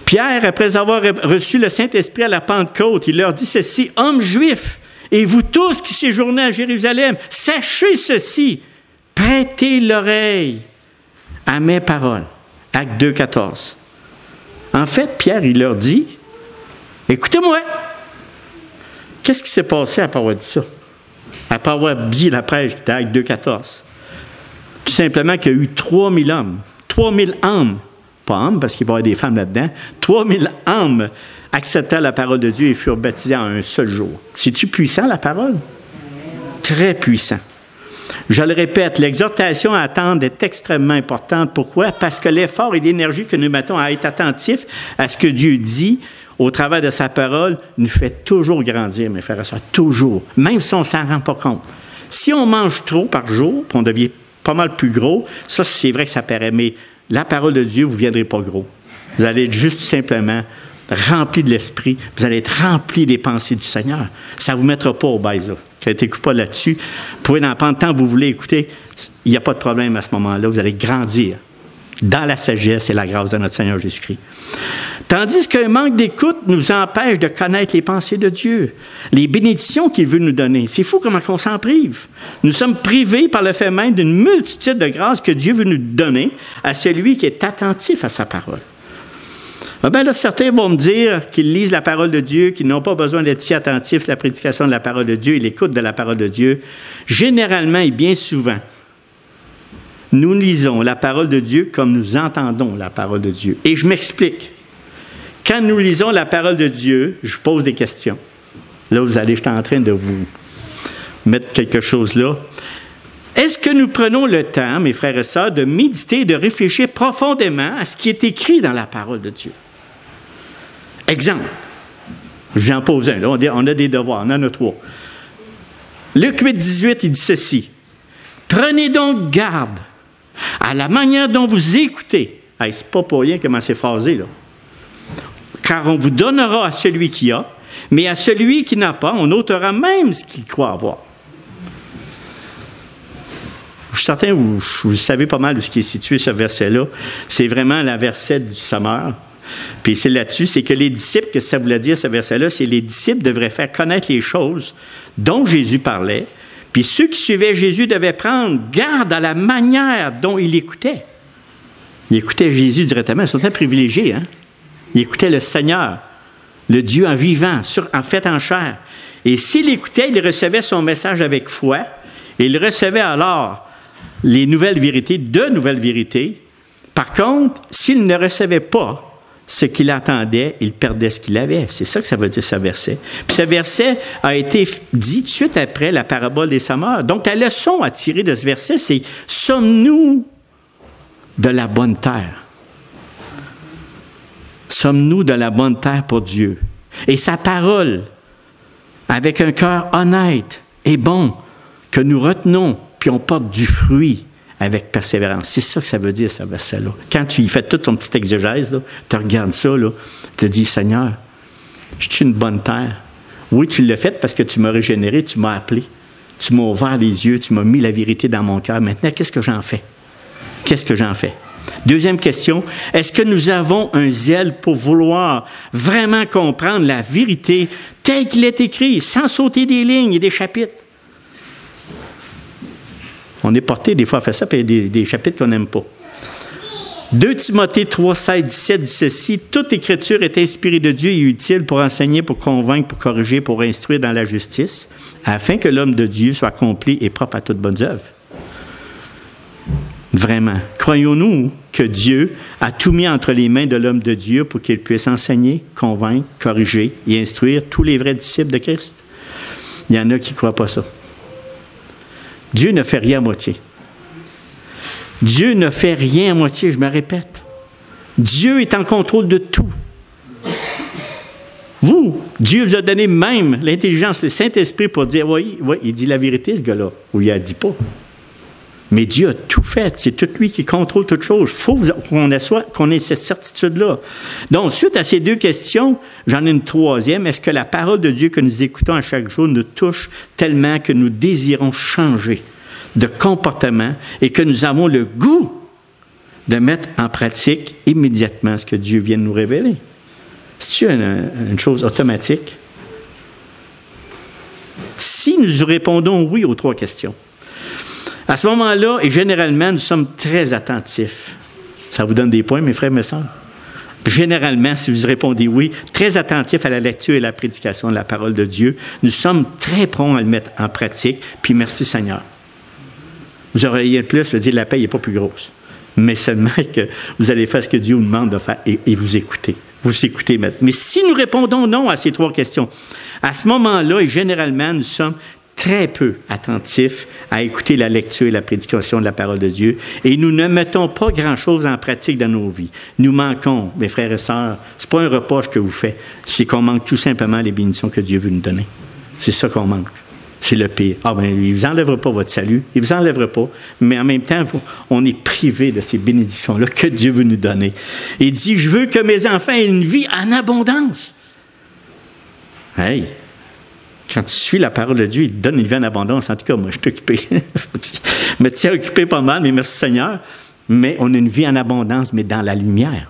A: Pierre, après avoir reçu le Saint-Esprit à la Pentecôte, il leur dit ceci, « Hommes juifs, et vous tous qui séjournez à Jérusalem, sachez ceci, prêtez l'oreille à mes paroles. » Acte 2, 14. En fait, Pierre, il leur dit, « Écoutez-moi. » Qu'est-ce qui s'est passé après avoir dit ça? Après avoir dit la prêche d'Acte 2, 14. Tout simplement qu'il y a eu 3000 hommes, 3000 âmes, pas hommes parce qu'il va y avoir des femmes là-dedans, 3000 âmes acceptèrent la parole de Dieu et furent baptisées en un seul jour. C'est-tu puissant, la parole? Très puissant. Je le répète, l'exhortation à attendre est extrêmement importante. Pourquoi? Parce que l'effort et l'énergie que nous mettons à être attentifs à ce que Dieu dit au travers de sa parole nous fait toujours grandir, mes frères et sœurs, toujours, même si on ne s'en rend pas compte. Si on mange trop par jour, puis on devient pas mal plus gros, ça, c'est vrai que ça paraît, mais la parole de Dieu, vous ne viendrez pas gros. Vous allez être juste simplement rempli de l'Esprit, vous allez être rempli des pensées du Seigneur. Ça ne vous mettra pas au base. Critiquez pas là-dessus. Vous pouvez en prendre tant que vous voulez écouter, il n'y a pas de problème à ce moment-là, vous allez grandir. dans la sagesse et la grâce de notre Seigneur Jésus-Christ. Tandis qu'un manque d'écoute nous empêche de connaître les pensées de Dieu, les bénédictions qu'il veut nous donner. C'est fou comment on s'en prive. Nous sommes privés par le fait même d'une multitude de grâces que Dieu veut nous donner à celui qui est attentif à sa parole. Bien là, certains vont me dire qu'ils lisent la parole de Dieu, qu'ils n'ont pas besoin d'être si attentifs à la prédication de la parole de Dieu et l'écoute de la parole de Dieu. Généralement et bien souvent, nous lisons la parole de Dieu comme nous entendons la parole de Dieu. Et je m'explique. Quand nous lisons la parole de Dieu, je pose des questions. Là, vous allez, je suis en train de vous mettre quelque chose là. Est-ce que nous prenons le temps, mes frères et sœurs, de méditer, de réfléchir profondément à ce qui est écrit dans la parole de Dieu? Exemple. J'en pose un. Là, on a des devoirs. On en a 3. Luc 8, 18, il dit ceci. « Prenez donc garde à la manière dont vous écoutez. » Hey, c'est pas pour rien comment c'est phrasé, là. « Car on vous donnera à celui qui a, mais à celui qui n'a pas, on ôtera même ce qu'il croit avoir. » Je suis certain, vous savez pas mal de ce qui est situé, ce verset-là. C'est vraiment la verset du sommeur. Puis c'est là-dessus, c'est que les disciples, que ça voulait dire ce verset-là, c'est les disciples devraient faire connaître les choses dont Jésus parlait. Puis ceux qui suivaient Jésus devaient prendre garde à la manière dont il écoutait. Il écoutait Jésus directement. Ils sont très privilégiés, hein? Il écoutait le Seigneur, le Dieu en vivant, en fait en chair. Et s'il écoutait, il recevait son message avec foi. Et il recevait alors les nouvelles vérités, de nouvelles vérités. Par contre, s'il ne recevait pas ce qu'il attendait, il perdait ce qu'il avait. C'est ça que ça veut dire, ce verset. Puis ce verset a été dit tout de suite après la parabole des sommeurs. Donc, la leçon à tirer de ce verset, c'est « Sommes-nous de la bonne terre? » Sommes-nous de la bonne terre pour Dieu? Et sa parole, avec un cœur honnête et bon, que nous retenons, puis on porte du fruit avec persévérance. C'est ça que ça veut dire, ce verset-là. Quand tu y fais toute son petite exégèse, tu regardes ça, là, tu te dis, Seigneur, je suis une bonne terre. Oui, tu l'as fait parce que tu m'as régénéré, tu m'as appelé, tu m'as ouvert les yeux, tu m'as mis la vérité dans mon cœur. Maintenant, qu'est-ce que j'en fais? Qu'est-ce que j'en fais? Deuxième question, est-ce que nous avons un zèle pour vouloir vraiment comprendre la vérité telle qu'il est écrit, sans sauter des lignes et des chapitres? On est porté des fois à faire ça, puis il y a des chapitres qu'on n'aime pas. 2 Timothée 3, 16, 17 dit ceci, « Toute écriture est inspirée de Dieu et utile pour enseigner, pour convaincre, pour corriger, pour instruire dans la justice, afin que l'homme de Dieu soit accompli et propre à toute bonne œuvre. » Vraiment. Croyons-nous que Dieu a tout mis entre les mains de l'homme de Dieu pour qu'il puisse enseigner, convaincre, corriger et instruire tous les vrais disciples de Christ? Il y en a qui ne croient pas ça. Dieu ne fait rien à moitié. Dieu ne fait rien à moitié, je me répète. Dieu est en contrôle de tout. Vous, Dieu vous a donné même l'intelligence, le Saint-Esprit pour dire, oui, il dit la vérité, ce gars-là, ou il ne la dit pas. Mais Dieu a tout fait. C'est tout lui qui contrôle toutes choses. Il faut qu'on ait cette certitude-là. Donc, suite à ces 2 questions, j'en ai une 3e. Est-ce que la parole de Dieu que nous écoutons à chaque jour nous touche tellement que nous désirons changer de comportement et que nous avons le goût de mettre en pratique immédiatement ce que Dieu vient de nous révéler? C'est-tu une chose automatique? Si nous répondons oui aux 3 questions, à ce moment-là, et généralement, nous sommes très attentifs. Ça vous donne des points, mes frères et mes sœurs? Généralement, si vous répondez oui, très attentifs à la lecture et la prédication de la parole de Dieu, nous sommes très prompts à le mettre en pratique, puis merci Seigneur. Vous auriez le plus, le dire la paix n'est pas plus grosse. Mais seulement que vous allez faire ce que Dieu vous demande de faire et vous écoutez. Vous écoutez maintenant. Mais si nous répondons non à ces 3 questions, à ce moment-là, et généralement, nous sommes très peu attentifs à écouter la lecture et la prédication de la parole de Dieu. Et nous ne mettons pas grand-chose en pratique dans nos vies. Nous manquons, mes frères et sœurs, ce n'est pas un reproche que vous faites, c'est qu'on manque tout simplement les bénédictions que Dieu veut nous donner. C'est ça qu'on manque. C'est le pire. Ah bien, il ne vous enlèvera pas votre salut, il ne vous enlèvera pas, mais en même temps, on est privé de ces bénédictions-là que Dieu veut nous donner. Il dit, je veux que mes enfants aient une vie en abondance. Hey! Quand tu suis la parole de Dieu, il te donne une vie en abondance. En tout cas, moi, je suis occupé. Je me tiens occupé pas mal, mais merci Seigneur. mais on a une vie en abondance, mais dans la lumière.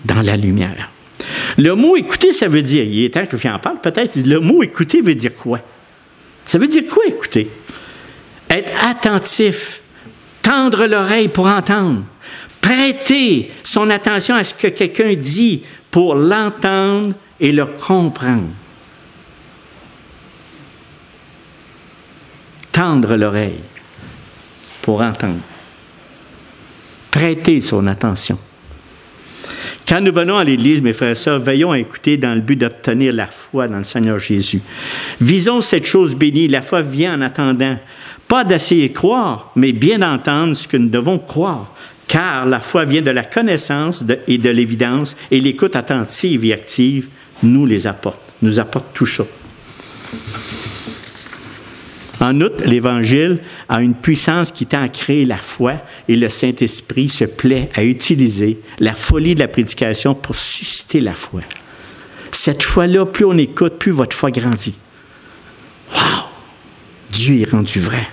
A: Dans la lumière. Le mot écouter, ça veut dire, il est temps que j'en parle peut-être, le mot écouter veut dire quoi? Ça veut dire quoi écouter? Être attentif, tendre l'oreille pour entendre, prêter son attention à ce que quelqu'un dit pour l'entendre et le comprendre. Tendre l'oreille pour entendre. Prêter son attention. Quand nous venons à l'Église, mes frères et sœurs, veillons à écouter dans le but d'obtenir la foi dans le Seigneur Jésus. Visons cette chose bénie. La foi vient en attendant. Pas d'essayer de croire, mais bien d'entendre ce que nous devons croire. Car la foi vient de la connaissance et de l'évidence, et l'écoute attentive et active nous apporte tout ça. En outre, l'Évangile a une puissance qui tend à créer la foi et le Saint-Esprit se plaît à utiliser la folie de la prédication pour susciter la foi. Cette foi-là, plus on écoute, plus votre foi grandit. Wow! Dieu est rendu vrai.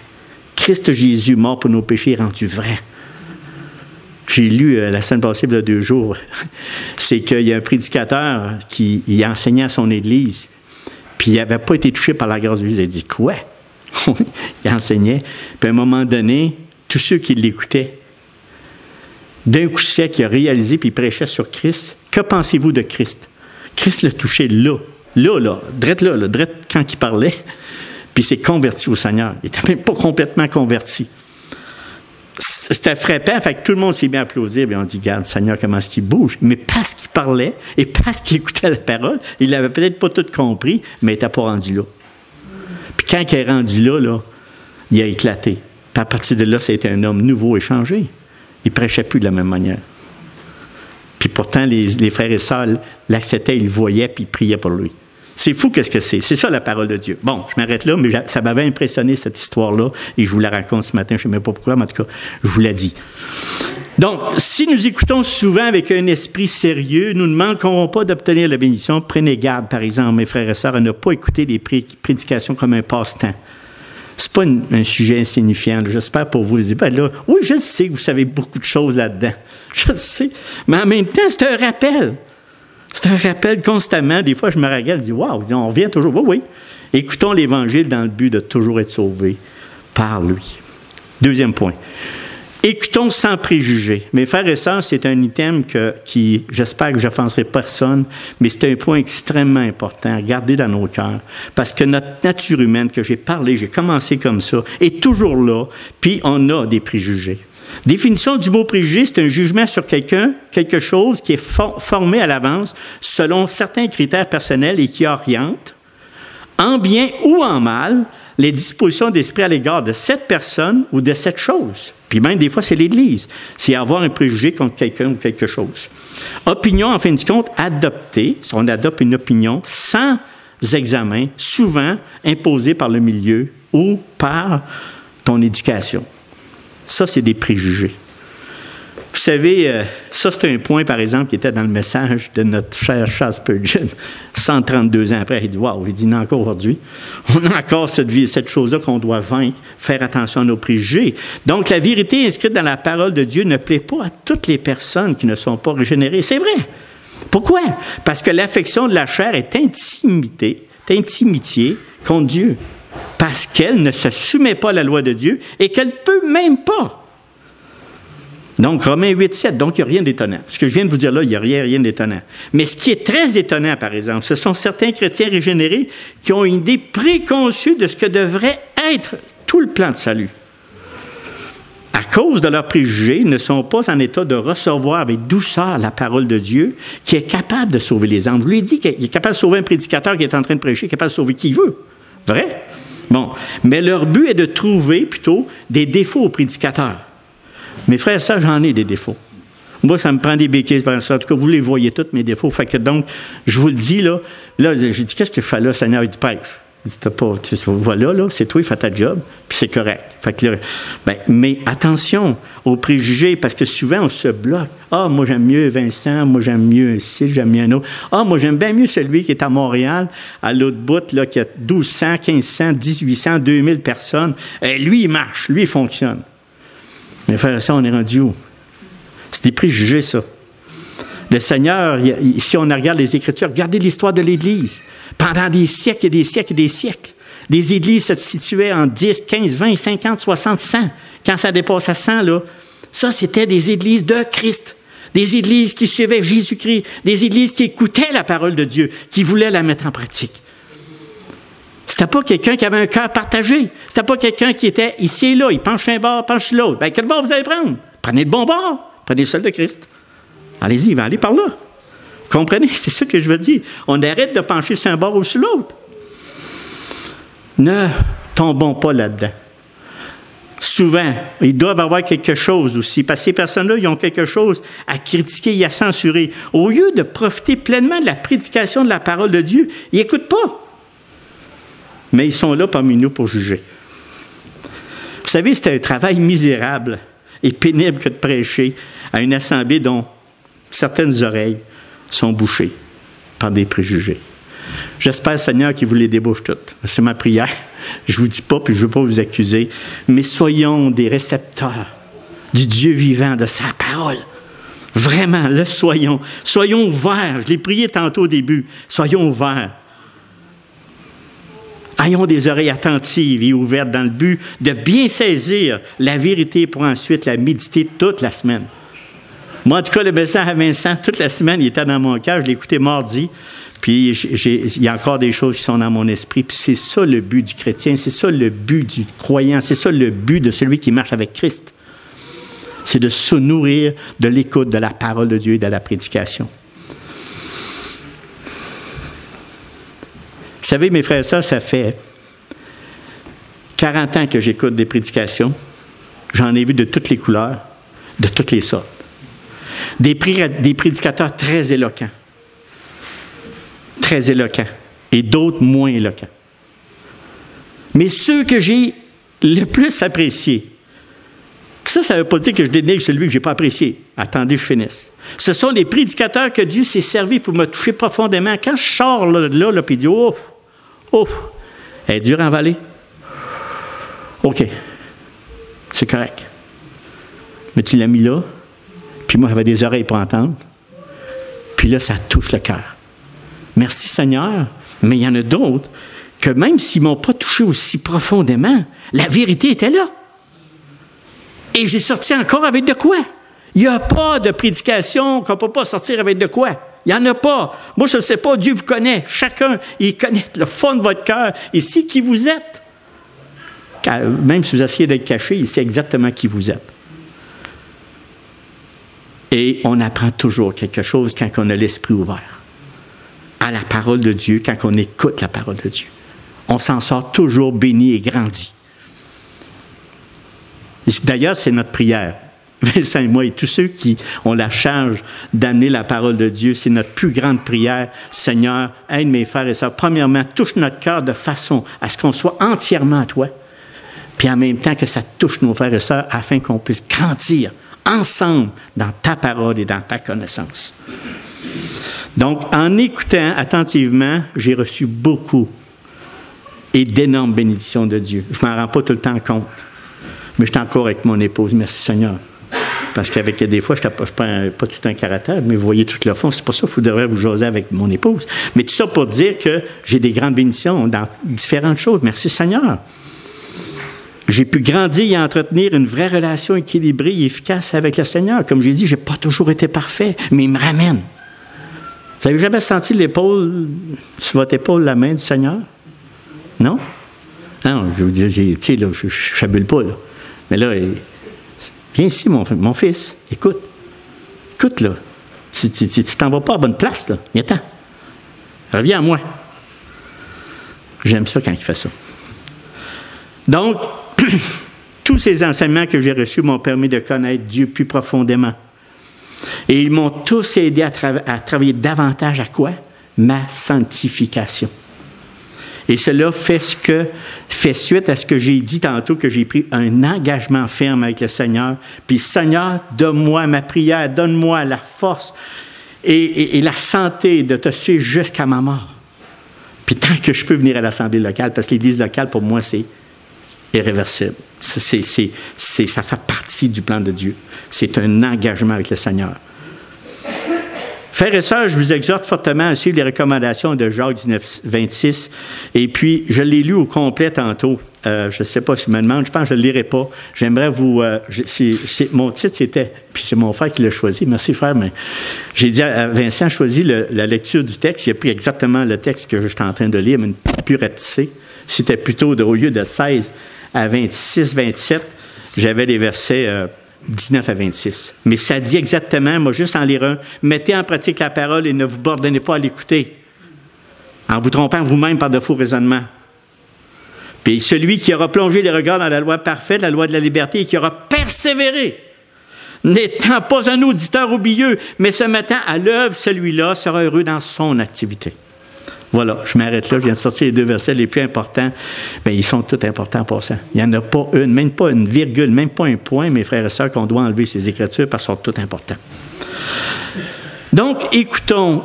A: Christ Jésus, mort pour nos péchés, est rendu vrai. J'ai lu la semaine passée, il y a 2 jours, c'est qu'il y a un prédicateur qui enseignait à son Église, puis il n'avait pas été touché par la grâce de Dieu. Il a dit, quoi? Il enseignait. Puis à un moment donné, tous ceux qui l'écoutaient, d'un coup sec, il a réalisé, puis il prêchait sur Christ. Que pensez-vous de Christ? Christ l'a touché là, drette quand il parlait, puis il s'est converti au Seigneur. Il n'était même pas complètement converti. C'était frappant, fait que tout le monde s'est mis à applaudir, et on dit, regarde, Seigneur, comment est-ce qu'il bouge? Mais parce qu'il parlait, et parce qu'il écoutait la parole, il n'avait peut-être pas tout compris, mais il n'était pas rendu là. Puis quand il est rendu là, il a éclaté. Puis à partir de là, c'était un homme nouveau et changé. Il ne prêchait plus de la même manière. Puis pourtant, les frères et sœurs l'acceptaient, ils le voyaient, puis ils priaient pour lui. C'est fou qu'est-ce que c'est. C'est ça la parole de Dieu. Bon, je m'arrête là, mais ça m'avait impressionné cette histoire-là, et je vous la raconte ce matin, je ne sais même pas pourquoi, mais en tout cas, je vous l'ai dit. Donc, si nous écoutons souvent avec un esprit sérieux, nous ne manquerons pas d'obtenir la bénédiction. Prenez garde, par exemple, mes frères et sœurs, à ne pas écouter les prédications comme un passe-temps. Ce n'est pas un sujet insignifiant. J'espère pour vous. Vous dites, ben là, oui, je sais que vous savez beaucoup de choses là-dedans. Je le sais. Mais en même temps, c'est un rappel. C'est un rappel constamment. Des fois, je me regarde et dis, waouh, on revient toujours. Oui, oui. Écoutons l'Évangile dans le but de toujours être sauvés par lui. Deuxième point. Écoutons sans préjugés. Mes frères et sœurs, c'est un item qui, j'espère que je n'offenserai personne, mais c'est un point extrêmement important à garder dans nos cœurs. Parce que notre nature humaine, que j'ai parlé, j'ai commencé comme ça, est toujours là, puis on a des préjugés. Définition du mot préjugé, c'est un jugement sur quelqu'un, quelque chose qui est formé à l'avance selon certains critères personnels et qui oriente, en bien ou en mal, les dispositions d'esprit à l'égard de cette personne ou de cette chose. Puis même, des fois, c'est l'Église. C'est avoir un préjugé contre quelqu'un ou quelque chose. Opinion, en fin de compte, adoptée, si on adopte une opinion sans examen, souvent imposée par le milieu ou par ton éducation. Ça, c'est des préjugés. Vous savez, ça, c'est un point, par exemple, qui était dans le message de notre cher Charles Spurgeon, 132 ans après. Il dit, waouh, il dit, non, encore aujourd'hui, on a encore cette chose-là qu'on doit vaincre, faire attention à nos préjugés. Donc, la vérité inscrite dans la parole de Dieu ne plaît pas à toutes les personnes qui ne sont pas régénérées. C'est vrai. Pourquoi? Parce que l'affection de la chair est intimité contre Dieu. Parce qu'elle ne se soumet pas à la loi de Dieu et qu'elle ne peut même pas. Donc, Romains 8, 7, donc il n'y a rien d'étonnant. Ce que je viens de vous dire là, il n'y a rien d'étonnant. Mais ce qui est très étonnant, par exemple, ce sont certains chrétiens régénérés qui ont une idée préconçue de ce que devrait être tout le plan de salut. À cause de leurs préjugés, ils ne sont pas en état de recevoir avec douceur la parole de Dieu qui est capable de sauver les âmes. Je lui ai dit qu'il est capable de sauver un prédicateur qui est en train de prêcher, capable de sauver qui il veut. Vrai? Bon. Mais leur but est de trouver plutôt des défauts au prédicateur. Mes frères, ça, j'en ai des défauts. Moi, ça me prend des béquilles. En tout cas, vous les voyez tous, mes défauts. Fait que donc, je vous le dis, là j'ai dit, qu'est-ce que je fais là, Seigneur? Il dit, prêche. Il dit, voilà, là, c'est toi, il fait ta job, puis c'est correct. Fait que, mais attention aux préjugés, parce que souvent, on se bloque. Ah, moi, j'aime mieux Vincent, moi, j'aime mieux un ci, j'aime mieux un autre. Ah, moi, j'aime bien mieux celui qui est à Montréal, à l'autre bout, là, qui a 1200, 1500, 1800, 2000 personnes. Lui, il marche, lui, il fonctionne. Mes frères et sœurs, on est rendu où? C'est des préjugés, ça. Le Seigneur, si on regarde les Écritures, regardez l'histoire de l'Église. Pendant des siècles et des siècles et des siècles, des églises se situaient en 10, 15, 20, 50, 60, 100. Quand ça dépasse à 100, là, ça, c'était des églises de Christ. Des églises qui suivaient Jésus-Christ. Des églises qui écoutaient la parole de Dieu, qui voulaient la mettre en pratique. C'était pas quelqu'un qui avait un cœur partagé. C'était pas quelqu'un qui était ici et là. Il penche un bord, penche l'autre. Bien, quel bord vous allez prendre? Prenez le bon bord. Prenez celui de Christ. Allez-y, il va aller par là. Comprenez? C'est ça que je veux dire. On arrête de pencher sur un bord ou sur l'autre. Ne tombons pas là-dedans. Souvent, ils doivent avoir quelque chose aussi, parce que ces personnes-là, ils ont quelque chose à critiquer et à censurer. Au lieu de profiter pleinement de la prédication de la parole de Dieu, ils n'écoutent pas. Mais ils sont là parmi nous pour juger. Vous savez, c'est un travail misérable et pénible que de prêcher à une assemblée dont certaines oreilles sont bouchées par des préjugés. J'espère, Seigneur, qu'il vous les débouche toutes. C'est ma prière. Je ne vous dis pas, puis je ne veux pas vous accuser, mais soyons des récepteurs du Dieu vivant, de sa parole. Vraiment, le soyons. Soyons ouverts. Je l'ai prié tantôt au début. Soyons ouverts. Ayons des oreilles attentives et ouvertes dans le but de bien saisir la vérité pour ensuite la méditer toute la semaine. Moi, en tout cas, le message à Vincent, toute la semaine, il était dans mon cœur. Je l'ai écouté mardi. Puis, il y a encore des choses qui sont dans mon esprit. Puis, c'est ça le but du chrétien. C'est ça le but du croyant. C'est ça le but de celui qui marche avec Christ. C'est de se nourrir de l'écoute de la parole de Dieu et de la prédication. Vous savez, mes frères et sœurs, ça fait 40 ans que j'écoute des prédications. J'en ai vu de toutes les couleurs, de toutes les sortes. Des prédicateurs très éloquents. Très éloquents. Et d'autres moins éloquents. Mais ceux que j'ai le plus appréciés, ça ne veut pas dire que je dénigre celui que je n'ai pas apprécié. Attendez, je finisse. Ce sont les prédicateurs que Dieu s'est servi pour me toucher profondément. Quand je sors là, puis il dit, ouf, elle est dure à avaler. OK, c'est correct. Mais tu l'as mis là, puis moi, j'avais des oreilles pour entendre. Puis là, ça touche le cœur. Merci Seigneur, mais il y en a d'autres que même s'ils ne m'ont pas touché aussi profondément, la vérité était là. Et j'ai sorti encore avec de quoi? Il n'y a pas de prédication qu'on ne peut pas sortir avec de quoi. Il n'y en a pas. Moi, je ne sais pas, Dieu vous connaît. Chacun, il connaît le fond de votre cœur. Et c'est qui vous êtes. Même si vous essayez d'être caché, il sait exactement qui vous êtes. Et on apprend toujours quelque chose quand on a l'esprit ouvert à la parole de Dieu, quand on écoute la parole de Dieu. On s'en sort toujours béni et grandi. D'ailleurs, c'est notre prière. Vincent et moi et tous ceux qui ont la charge d'amener la parole de Dieu, c'est notre plus grande prière. Seigneur, aide mes frères et sœurs. Premièrement, touche notre cœur de façon à ce qu'on soit entièrement à toi, puis en même temps que ça touche nos frères et sœurs afin qu'on puisse grandir ensemble dans ta parole et dans ta connaissance. Donc, en écoutant attentivement, j'ai reçu beaucoup et d'énormes bénédictions de Dieu. Je ne m'en rends pas tout le temps compte, mais je suis encore avec mon épouse. Merci Seigneur. Parce qu'avec des fois, je n'ai pas tout un caractère, mais vous voyez tout le fond. C'est pour ça qu'il faudrait vous jaser avec mon épouse. Mais tout ça pour dire que j'ai des grandes bénédictions dans différentes choses. Merci Seigneur. J'ai pu grandir et entretenir une vraie relation équilibrée et efficace avec le Seigneur. Comme j'ai dit, je n'ai pas toujours été parfait, mais il me ramène. Vous avez jamais senti l'épaule, sur votre épaule, la main du Seigneur? Non? Non, je vous dis, tu sais, là, je ne fabule pas, là. Mais là, viens ici, mon fils, écoute. Écoute, là. Tu t'en vas pas à bonne place, là. Viens-t'en. Reviens à moi. J'aime ça quand il fait ça. Donc, tous ces enseignements que j'ai reçus m'ont permis de connaître Dieu plus profondément. Et ils m'ont tous aidé à travailler davantage à quoi? Ma sanctification. Et cela fait suite à ce que j'ai dit tantôt, que j'ai pris un engagement ferme avec le Seigneur. Puis, Seigneur, donne-moi ma prière, donne-moi la force et la santé de te suivre jusqu'à ma mort. Puis, tant que je peux venir à l'Assemblée locale, parce que l'Église locale, pour moi, c'est irréversible. Ça fait partie du plan de Dieu. C'est un engagement avec le Seigneur. Frères et sœurs, je vous exhorte fortement à suivre les recommandations de Jacques 19, 26. Et puis, je l'ai lu au complet tantôt. Je ne sais pas si je me demande, je pense que je ne le lirai pas. J'aimerais vous... mon titre, c'était... Puis c'est mon frère qui l'a choisi. Merci, frère. Mais j'ai dit à Vincent, choisis la lecture du texte. Il a pris exactement le texte que j'étais en train de lire, mais une plus rapetissée. C'était plutôt, au lieu de 16 à 26, 27, j'avais les versets... 19 à 26. Mais ça dit exactement, moi juste en lire un, mettez en pratique la parole et ne vous bornez pas à l'écouter, en vous trompant vous-même par de faux raisonnements. Puis celui qui aura plongé les regards dans la loi parfaite, la loi de la liberté, et qui aura persévéré, n'étant pas un auditeur oublieux, mais se mettant à l'œuvre, celui-là sera heureux dans son activité. Voilà, je m'arrête là, je viens de sortir les 2 versets les plus importants. Bien, ils sont tous importants pour ça. Il n'y en a pas une, même pas une virgule, même pas un point, mes frères et sœurs, qu'on doit enlever ces Écritures parce qu'elles sont toutes importantes. Donc, écoutons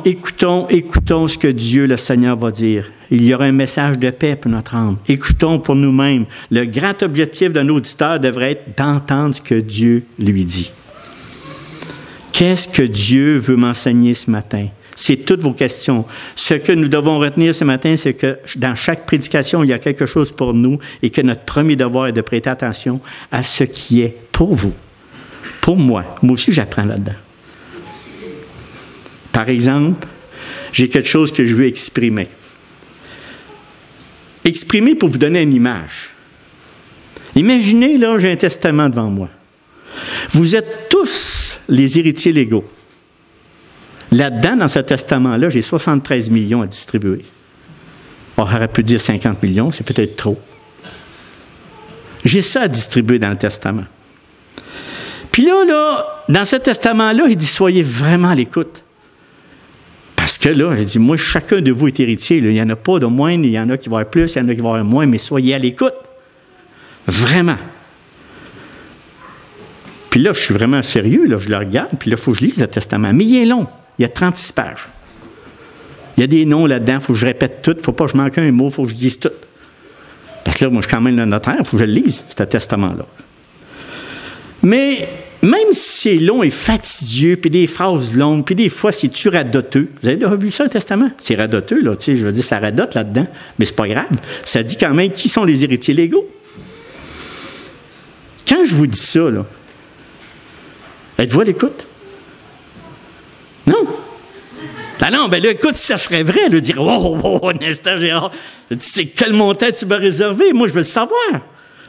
A: ce que Dieu, le Seigneur, va dire. Il y aura un message de paix pour notre âme. Écoutons pour nous-mêmes. Le grand objectif d'un auditeur devrait être d'entendre ce que Dieu lui dit. Qu'est-ce que Dieu veut m'enseigner ce matin? C'est toutes vos questions. Ce que nous devons retenir ce matin, c'est que dans chaque prédication, il y a quelque chose pour nous et que notre premier devoir est de prêter attention à ce qui est pour vous, pour moi. Moi aussi, j'apprends là-dedans. Par exemple, j'ai quelque chose que je veux exprimer. Exprimer pour vous donner une image. Imaginez, là, j'ai un testament devant moi. Vous êtes tous les héritiers légaux. Là-dedans, dans ce testament-là, j'ai 73 millions à distribuer. On aurait pu dire 50 millions, c'est peut-être trop. J'ai ça à distribuer dans le testament. Puis là, dans ce testament-là, il dit, soyez vraiment à l'écoute. Parce que là, il dit, moi, chacun de vous est héritier. Là. Il n'y en a pas de moins, il y en a qui vont avoir plus, il y en a qui vont avoir moins, mais soyez à l'écoute. Vraiment. Puis là, je suis vraiment sérieux, là, je le regarde, puis là, il faut que je lise le testament. Mais il est long. Il y a 36 pages. Il y a des noms là-dedans, il faut que je répète tout, il ne faut pas que je manque un mot, il faut que je dise tout. Parce que là, moi, je suis quand même le notaire, il faut que je le lise, ce testament-là. Mais même si c'est long et fastidieux, puis des phrases longues, puis des fois, c'est-tu radoteux. Vous avez déjà vu ça, un testament? C'est radoteux, là, tu sais, je veux dire, ça radote là-dedans, mais c'est pas grave. Ça dit quand même qui sont les héritiers légaux. Quand je vous dis ça, là, êtes-vous à l'écoute? Non. Ah non, ben là, écoute, si ça serait vrai, de dire, oh, un instant, Gérard, tu sais quel montant tu m'as réservé? Moi, je veux le savoir.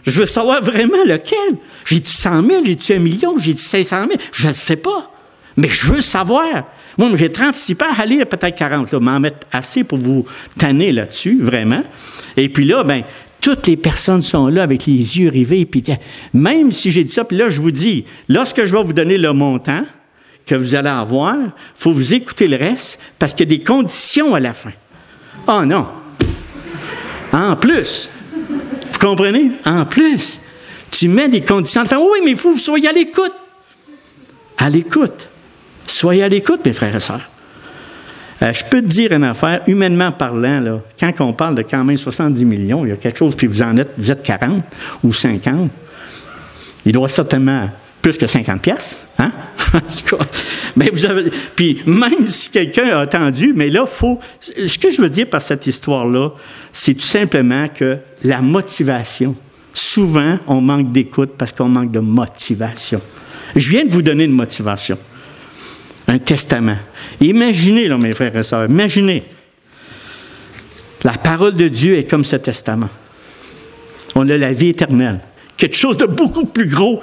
A: Je veux savoir vraiment lequel. J'ai-tu 100 000? J'ai-tu 1 million? J'ai-tu 500 000? Je ne sais pas. Mais je veux savoir. Moi, j'ai 36 pages à lire, peut-être 40. Là, m'en mettre assez pour vous tanner là-dessus, vraiment. Et puis là, ben, toutes les personnes sont là avec les yeux rivés. Puis même si j'ai dit ça, puis là, je vous dis, lorsque je vais vous donner le montant que vous allez avoir, il faut vous écouter le reste parce qu'il y a des conditions à la fin. Oh non! En plus, vous comprenez? En plus, tu mets des conditions à la fin. Oui, mais il faut que vous soyez à l'écoute. À l'écoute. Soyez à l'écoute, mes frères et sœurs. Je peux te dire une affaire, humainement parlant, là, quand on parle de quand même 70 millions, il y a quelque chose, puis vous êtes 40 ou 50, il doit certainement plus que 50 piastres, hein? En tout cas, ben vous avez, puis même si quelqu'un a attendu, mais là, ce que je veux dire par cette histoire-là, c'est tout simplement que la motivation, souvent, on manque d'écoute parce qu'on manque de motivation. Je viens de vous donner une motivation, un testament. Imaginez, là, mes frères et sœurs, imaginez, la parole de Dieu est comme ce testament. On a la vie éternelle, quelque chose de beaucoup plus gros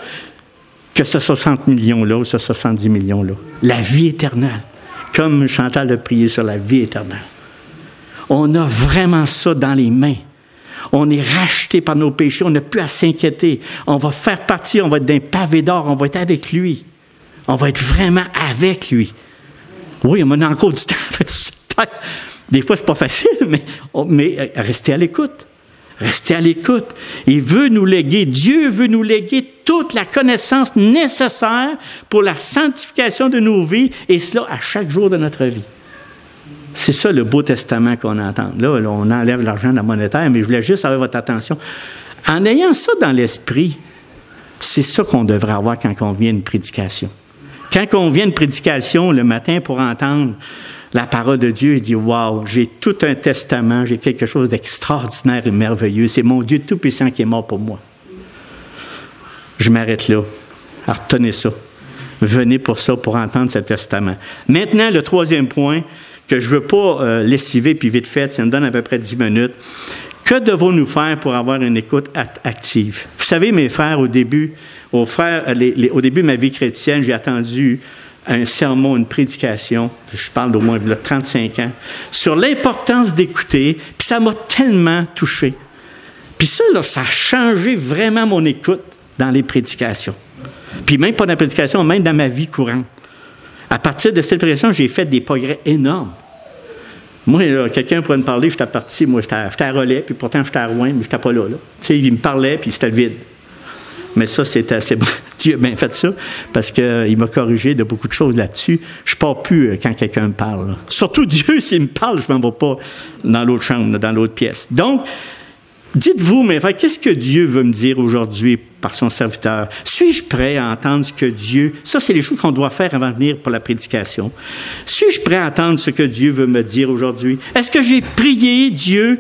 A: que ce 60 millions-là ou ce 70 millions-là. La vie éternelle. Comme Chantal a prié sur la vie éternelle. On a vraiment ça dans les mains. On est racheté par nos péchés. On n'a plus à s'inquiéter. On va faire partie, on va être d'un pavé d'or. On va être avec lui. On va être vraiment avec lui. Oui, on a encore du temps. Des fois, c'est pas facile, mais restez à l'écoute. Restez à l'écoute. Il veut nous léguer, Dieu veut nous léguer toute la connaissance nécessaire pour la sanctification de nos vies, et cela à chaque jour de notre vie. C'est ça le beau testament qu'on entend. Là, on enlève l'argent de la monétaire, mais je voulais juste avoir votre attention. En ayant ça dans l'esprit, c'est ça qu'on devrait avoir quand on vient à une prédication. Quand on vient à une prédication le matin pour entendre la parole de Dieu, je dis « Wow, j'ai tout un testament, j'ai quelque chose d'extraordinaire et merveilleux. C'est mon Dieu Tout-Puissant qui est mort pour moi. » Je m'arrête là. Alors, retenez ça. Venez pour ça, pour entendre ce testament. Maintenant, le troisième point, que je ne veux pas lessiver puis vite fait, ça me donne à peu près 10 minutes. Que devons-nous faire pour avoir une écoute active? Vous savez, mes frères, au début de ma vie chrétienne, j'ai attendu un sermon, une prédication, je parle d'au moins de 35 ans, sur l'importance d'écouter, puis ça m'a tellement touché. Puis ça, là, ça a changé vraiment mon écoute dans les prédications. Puis même pas dans la prédication, même dans ma vie courante. À partir de cette prédication, j'ai fait des progrès énormes. Moi, là, quelqu'un pourrait me parler, j'étais parti, moi, j'étais à Relais, puis pourtant j'étais à Rouen, mais j'étais pas là. Tu sais, il me parlait, puis c'était vide. Mais ça, c'était assez bon. Dieu a bien fait ça, parce qu'il m'a corrigé de beaucoup de choses là-dessus. Je ne pars plus quand quelqu'un me parle. Là. Surtout Dieu, s'il me parle, je ne m'en vais pas dans l'autre chambre, dans l'autre pièce. Donc, dites-vous, mes frères, qu'est-ce que Dieu veut me dire aujourd'hui par son serviteur? Suis-je prêt à entendre ce que Dieu... Ça, c'est les choses qu'on doit faire avant de venir pour la prédication. Suis-je prêt à entendre ce que Dieu veut me dire aujourd'hui? Est-ce que j'ai prié Dieu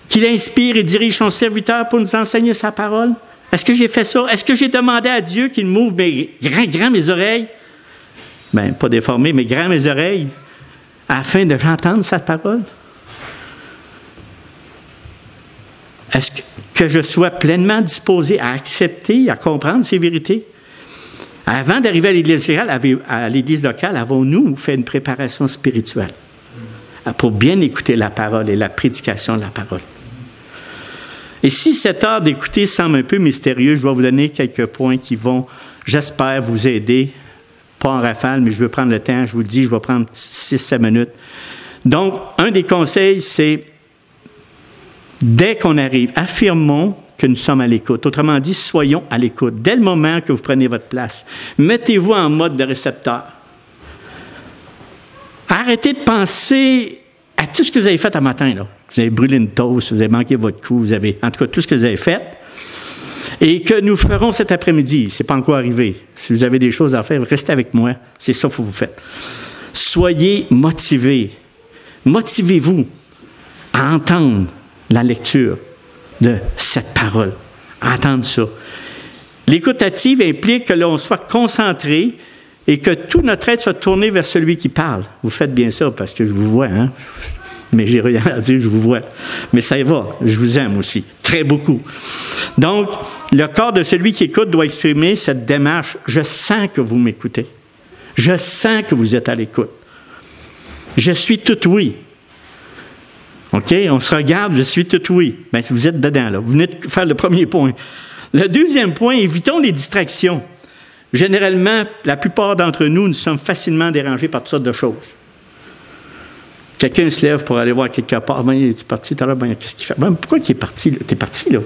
A: qu'il inspire et dirige son serviteur pour nous enseigner sa parole? Est-ce que j'ai fait ça? Est-ce que j'ai demandé à Dieu qu'il m'ouvre grand mes oreilles? Bien, pas déformées, mais grand mes oreilles, afin de j'entendre sa parole? Est-ce que je sois pleinement disposé à accepter, à comprendre ces vérités? Avant d'arriver à l'Église locale, avons-nous fait une préparation spirituelle pour bien écouter la parole et la prédication de la parole? Et si cet art d'écouter semble un peu mystérieux, je vais vous donner quelques points qui vont, j'espère, vous aider. Pas en rafale, mais je veux prendre le temps. Je vous le dis, je vais prendre 6-7 minutes. Donc, un des conseils, c'est, dès qu'on arrive, affirmons que nous sommes à l'écoute. Autrement dit, soyons à l'écoute. Dès le moment que vous prenez votre place, mettez-vous en mode de récepteur. Arrêtez de penser à tout ce que vous avez fait un matin, là. Vous avez brûlé une toast, vous avez manqué votre coup, vous avez, en tout cas, tout ce que vous avez fait. Et que nous ferons cet après-midi. Ce n'est pas encore arrivé. Si vous avez des choses à faire, restez avec moi. C'est ça que vous faites. Soyez motivés. Motivez-vous à entendre la lecture de cette parole. À entendre ça. L'écoute active implique que l'on soit concentré et que tout notre être soit tourné vers celui qui parle. Vous faites bien ça parce que je vous vois, hein? Mais j'ai rien à dire, je vous vois. Mais ça y va, je vous aime aussi, très beaucoup. Donc, le corps de celui qui écoute doit exprimer cette démarche. Je sens que vous m'écoutez. Je sens que vous êtes à l'écoute. Je suis tout oui. OK? On se regarde, je suis tout oui. Bien, si vous êtes dedans, là, vous venez de faire le premier point. Le deuxième point, évitons les distractions. Généralement, la plupart d'entre nous, nous sommes facilement dérangés par toutes sortes de choses. Quelqu'un se lève pour aller voir quelque part. Ben, il est parti tout à l'heure, ben, qu'est-ce qu'il fait? Ben, pourquoi il est parti? Tu es parti, là.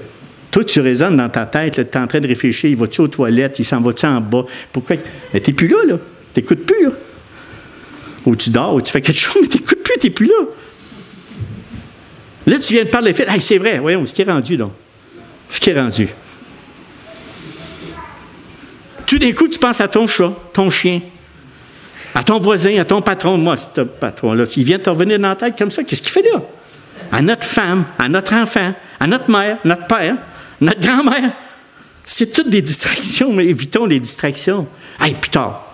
A: Toi, tu résonnes dans ta tête, tu es en train de réfléchir, il va-tu aux toilettes, il s'en va-tu en bas? Pourquoi? Mais tu n'es plus là, là. Tu n'écoutes plus, là. Ou tu dors, ou tu fais quelque chose, mais tu n'écoutes plus, tu n'es plus là. Là, tu viens de parler des faits. Hey, c'est vrai, voyons, ce qui est rendu, donc. Ce qui est rendu. Tout d'un coup, tu penses à ton chat, ton chien, à ton voisin, à ton patron. Moi, ce patron-là, s'il vient te revenir dans la tête comme ça, qu'est-ce qu'il fait là? À notre femme, à notre enfant, à notre mère, notre père, notre grand-mère. C'est toutes des distractions, mais évitons les distractions. Hey, plus tard,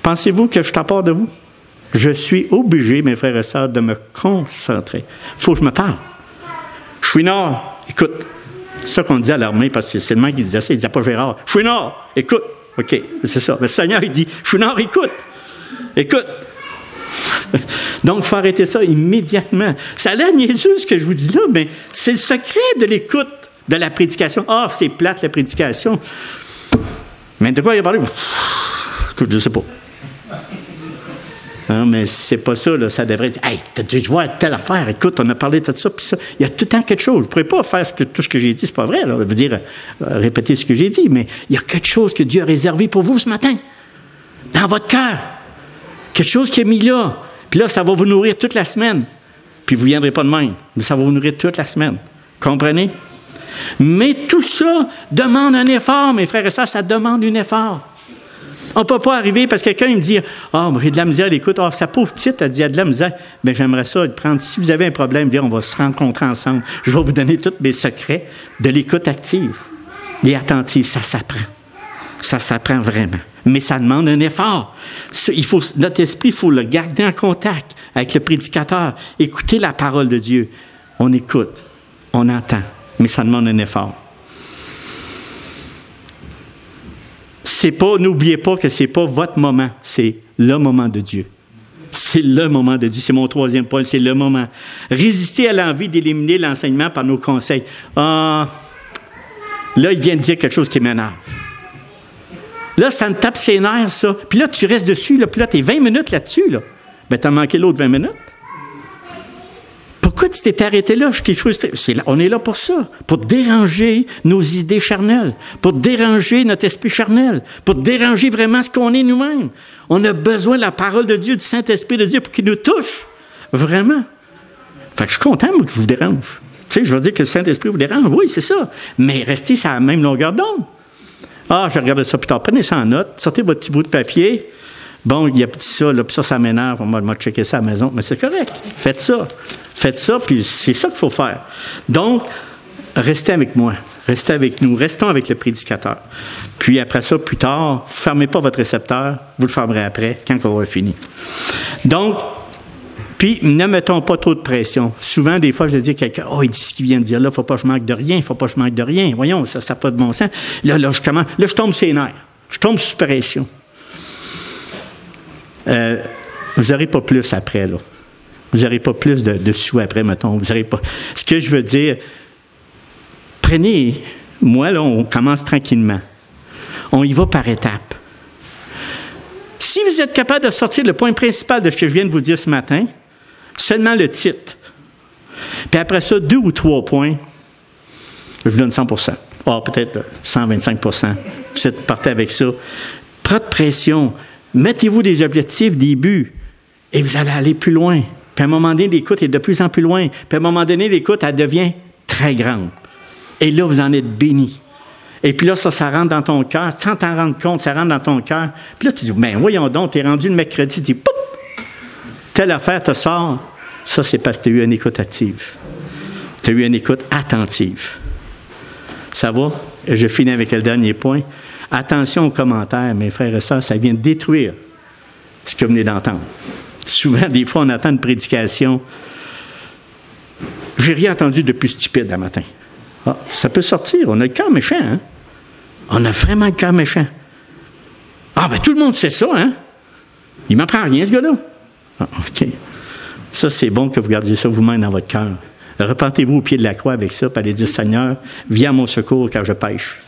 A: pensez-vous que je t'apporte de vous? Je suis obligé, mes frères et sœurs, de me concentrer. Il faut que je me parle. Je suis nord, écoute. C'est ça qu'on disait à l'armée, parce que c'est le mec qui disait ça, il ne disait pas Gérard. Je suis nord, écoute. OK, c'est ça. Le Seigneur, il dit, je suis nord, écoute. Écoute. Donc, il faut arrêter ça immédiatement. Ça a l'air niaiseux, ce que je vous dis là, mais c'est le secret de l'écoute de la prédication. Ah, c'est plate, la prédication. Mais de quoi il a parlé? Écoute, je ne sais pas. Non, mais c'est pas ça, là. Ça devrait dire, hey, tu as dû voir telle affaire, écoute, on a parlé de ça, puis ça. Il y a tout le temps quelque chose. Je ne pourrais pas faire tout ce que j'ai dit, c'est pas vrai, là. Je veux dire, répéter ce que j'ai dit, mais il y a quelque chose que Dieu a réservé pour vous ce matin, dans votre cœur. Quelque chose qui est mis là. Puis là, ça va vous nourrir toute la semaine. Puis vous ne viendrez pas de même, mais ça va vous nourrir toute la semaine. Comprenez? Mais tout ça demande un effort, mes frères et sœurs, ça demande un effort. On ne peut pas arriver parce que quelqu'un me dit « Ah, j'ai de la misère, écoute, sa pauvre petite, elle dit, elle a de la misère. » Bien, j'aimerais ça le prendre. Si vous avez un problème, viens, on va se rencontrer ensemble. Je vais vous donner tous mes secrets de l'écoute active et attentive. Ça s'apprend. Ça s'apprend vraiment. Mais ça demande un effort. Notre esprit, il faut le garder en contact avec le prédicateur. Écouter la parole de Dieu. On écoute, on entend, mais ça demande un effort. N'oubliez pas que ce n'est pas votre moment, c'est le moment de Dieu. C'est le moment de Dieu. C'est mon troisième point, c'est le moment. Résister à l'envie d'éliminer l'enseignement par nos conseils. Là, il vient de dire quelque chose qui m'énerve. Là, ça me tape ses nerfs, ça. Puis là, tu restes dessus, là, puis là, tu es 20 minutes là-dessus. Là. Bien, tu as manqué l'autre 20 minutes. Pourquoi tu t'es arrêté là? Je t'ai frustré. On est là pour ça, pour déranger nos idées charnelles, pour déranger notre esprit charnel, pour déranger vraiment ce qu'on est nous-mêmes. On a besoin de la parole de Dieu, du Saint-Esprit de Dieu pour qu'il nous touche. Vraiment. Fait que je suis content, moi, que je vous dérange. Tu sais, je veux dire que le Saint-Esprit vous dérange. Oui, c'est ça. Mais restez sur la même longueur d'onde. Ah, je regardais ça plus tard. Prenez ça en note. Sortez votre petit bout de papier. Bon, il y a petit ça, là, puis ça m'énerve. On m'a checké ça à la maison. Mais c'est correct. Faites ça. Faites ça, puis c'est ça qu'il faut faire. Donc, restez avec moi. Restez avec nous. Restons avec le prédicateur. Puis après ça, plus tard, ne fermez pas votre récepteur. Vous le fermerez après, quand on aura fini. Donc, puis ne mettons pas trop de pression. Souvent, des fois, je dis à quelqu'un, « Oh, il dit ce qu'il vient de dire là, il ne faut pas que je manque de rien, il ne faut pas que je manque de rien. Voyons, ça n'a pas de bon sens. » Là, je tombe sur les nerfs. Je tombe sous pression. Vous n'aurez pas plus après, là. Vous n'aurez pas plus de sous après, mettons. Vous n'aurez pas. Ce que je veux dire, moi, là, on commence tranquillement. On y va par étapes. Si vous êtes capable de sortir le point principal de ce que je viens de vous dire ce matin, seulement le titre. Puis après ça, 2 ou 3 points, je vous donne 100%. Ah, peut-être 125%. Tout de suite, partez avec ça. Pas de pression. Mettez-vous des objectifs, des buts, et vous allez aller plus loin. Puis à un moment donné, l'écoute est de plus en plus loin. Puis à un moment donné, l'écoute, elle devient très grande. Et là, vous en êtes béni. Et puis là, ça rentre dans ton cœur. Sans t'en rendre compte, ça rentre dans ton cœur. Puis là, tu dis, ben voyons donc, tu es rendu le mercredi, tu dis, poup! Telle affaire te sort. Ça, c'est parce que tu as eu une écoute active. Tu as eu une écoute attentive. Ça va? Et je finis avec le dernier point. Attention aux commentaires, mes frères et sœurs, ça vient détruire ce que vous venez d'entendre. Souvent, des fois, on attend une prédication. J'ai rien entendu de plus stupide un matin. Ah, ça peut sortir. On a le cœur méchant, hein? On a vraiment le cœur méchant. Ah, ben tout le monde sait ça, hein? Il ne m'apprend rien, ce gars-là. Ah, OK. Ça, c'est bon que vous gardiez ça vous-même dans votre cœur. Repentez-vous au pied de la croix avec ça, puis allez dire, Seigneur, viens à mon secours car je pêche.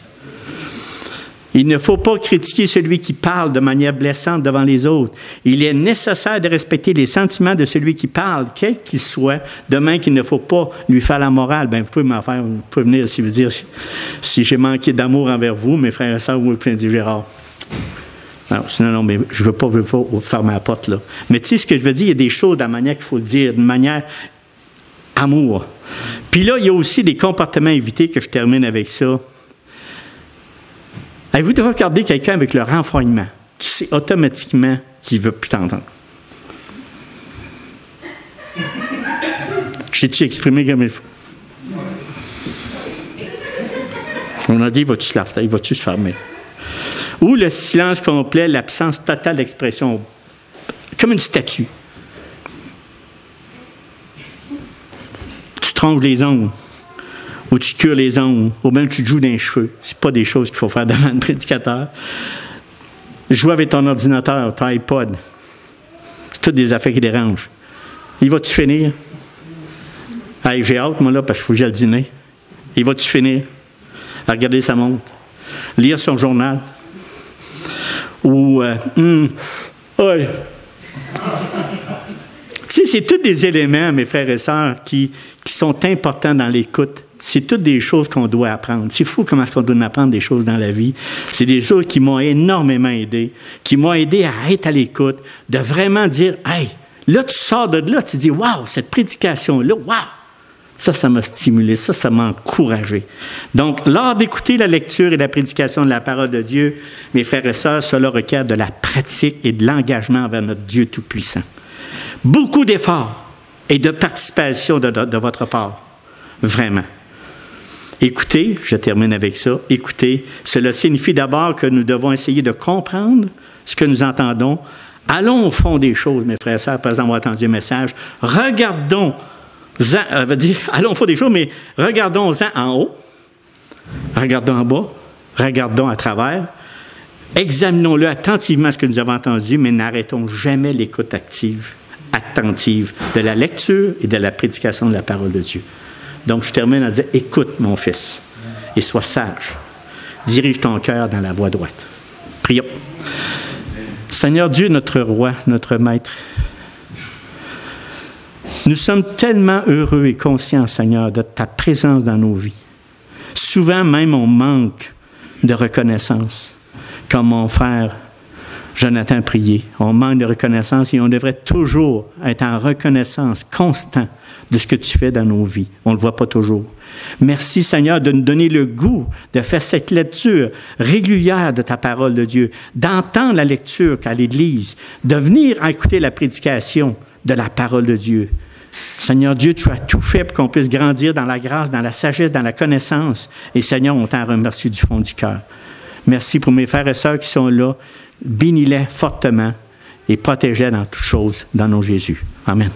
A: Il ne faut pas critiquer celui qui parle de manière blessante devant les autres. Il est nécessaire de respecter les sentiments de celui qui parle, quel qu'il soit, de même qu'il ne faut pas lui faire la morale. Bien, vous pouvez m'en faire, vous pouvez venir si vous dire, si j'ai manqué d'amour envers vous, mes frères et sœurs, vous pouvez dire, Gérard. Non, mais je ne veux pas fermer la porte, là. Mais tu sais, ce que je veux dire, il y a des choses de la manière qu'il faut le dire, de manière amour. Puis là, il y a aussi des comportements évités que je termine avec ça. Avez-vous de regarder quelqu'un avec le renfrognement? Tu sais automatiquement qu'il ne veut plus t'entendre. J'ai-tu exprimé comme il faut? On a dit, vas-tu se laver, vas-tu se fermer? Ou le silence complet, l'absence totale d'expression, comme une statue. Tu tronches les ongles. Ou tu cures les ongles, ou bien tu te joues dans les cheveux. Ce pas des choses qu'il faut faire devant le prédicateur. Jouer avec ton ordinateur, ton iPod. C'est toutes des affaires qui dérangent. Il va-tu finir? Hey, j'ai hâte, moi, là, parce qu'il faut que j'aille le dîner. Il va-tu finir? À regarder sa montre. Lire son journal. Ou, ouais. Tu sais, c'est tous des éléments, mes frères et sœurs, qui sont importants dans l'écoute. C'est toutes des choses qu'on doit apprendre. C'est fou comment est-ce qu'on doit apprendre des choses dans la vie. C'est des choses qui m'ont énormément aidé, qui m'ont aidé à être à l'écoute, de vraiment dire, hey, là, tu sors de là, tu dis, waouh, cette prédication-là, waouh, Ça m'a stimulé, ça m'a encouragé. Donc, lors d'écouter la lecture et la prédication de la parole de Dieu, mes frères et sœurs, cela requiert de la pratique et de l'engagement envers notre Dieu Tout-Puissant. Beaucoup d'efforts et de participation de votre part. Vraiment. Écoutez, je termine avec ça, écoutez, cela signifie d'abord que nous devons essayer de comprendre ce que nous entendons. Allons au fond des choses, mes frères et sœurs, après avoir entendu un message. Regardons, allons au fond des choses, mais regardons-en en haut, regardons en bas, regardons à travers, examinons-le attentivement ce que nous avons entendu, mais n'arrêtons jamais l'écoute attentive de la lecture et de la prédication de la parole de Dieu. Donc, je termine en disant, écoute, mon fils, et sois sage. Dirige ton cœur dans la voie droite. Prions. Seigneur Dieu, notre roi, notre maître, nous sommes tellement heureux et conscients, Seigneur, de ta présence dans nos vies. Souvent même, on manque de reconnaissance, comme mon frère Jonathan priait. On manque de reconnaissance et on devrait toujours être en reconnaissance constante de ce que tu fais dans nos vies. On ne le voit pas toujours. Merci, Seigneur, de nous donner le goût de faire cette lecture régulière de ta parole de Dieu, d'entendre la lecture à l'Église, de venir écouter la prédication de la parole de Dieu. Seigneur Dieu, tu as tout fait pour qu'on puisse grandir dans la grâce, dans la sagesse, dans la connaissance. Et Seigneur, on t'en remercie du fond du cœur. Merci pour mes frères et sœurs qui sont là. Bénis-les fortement et protège-les dans toutes choses, dans nos Jésus. Amen.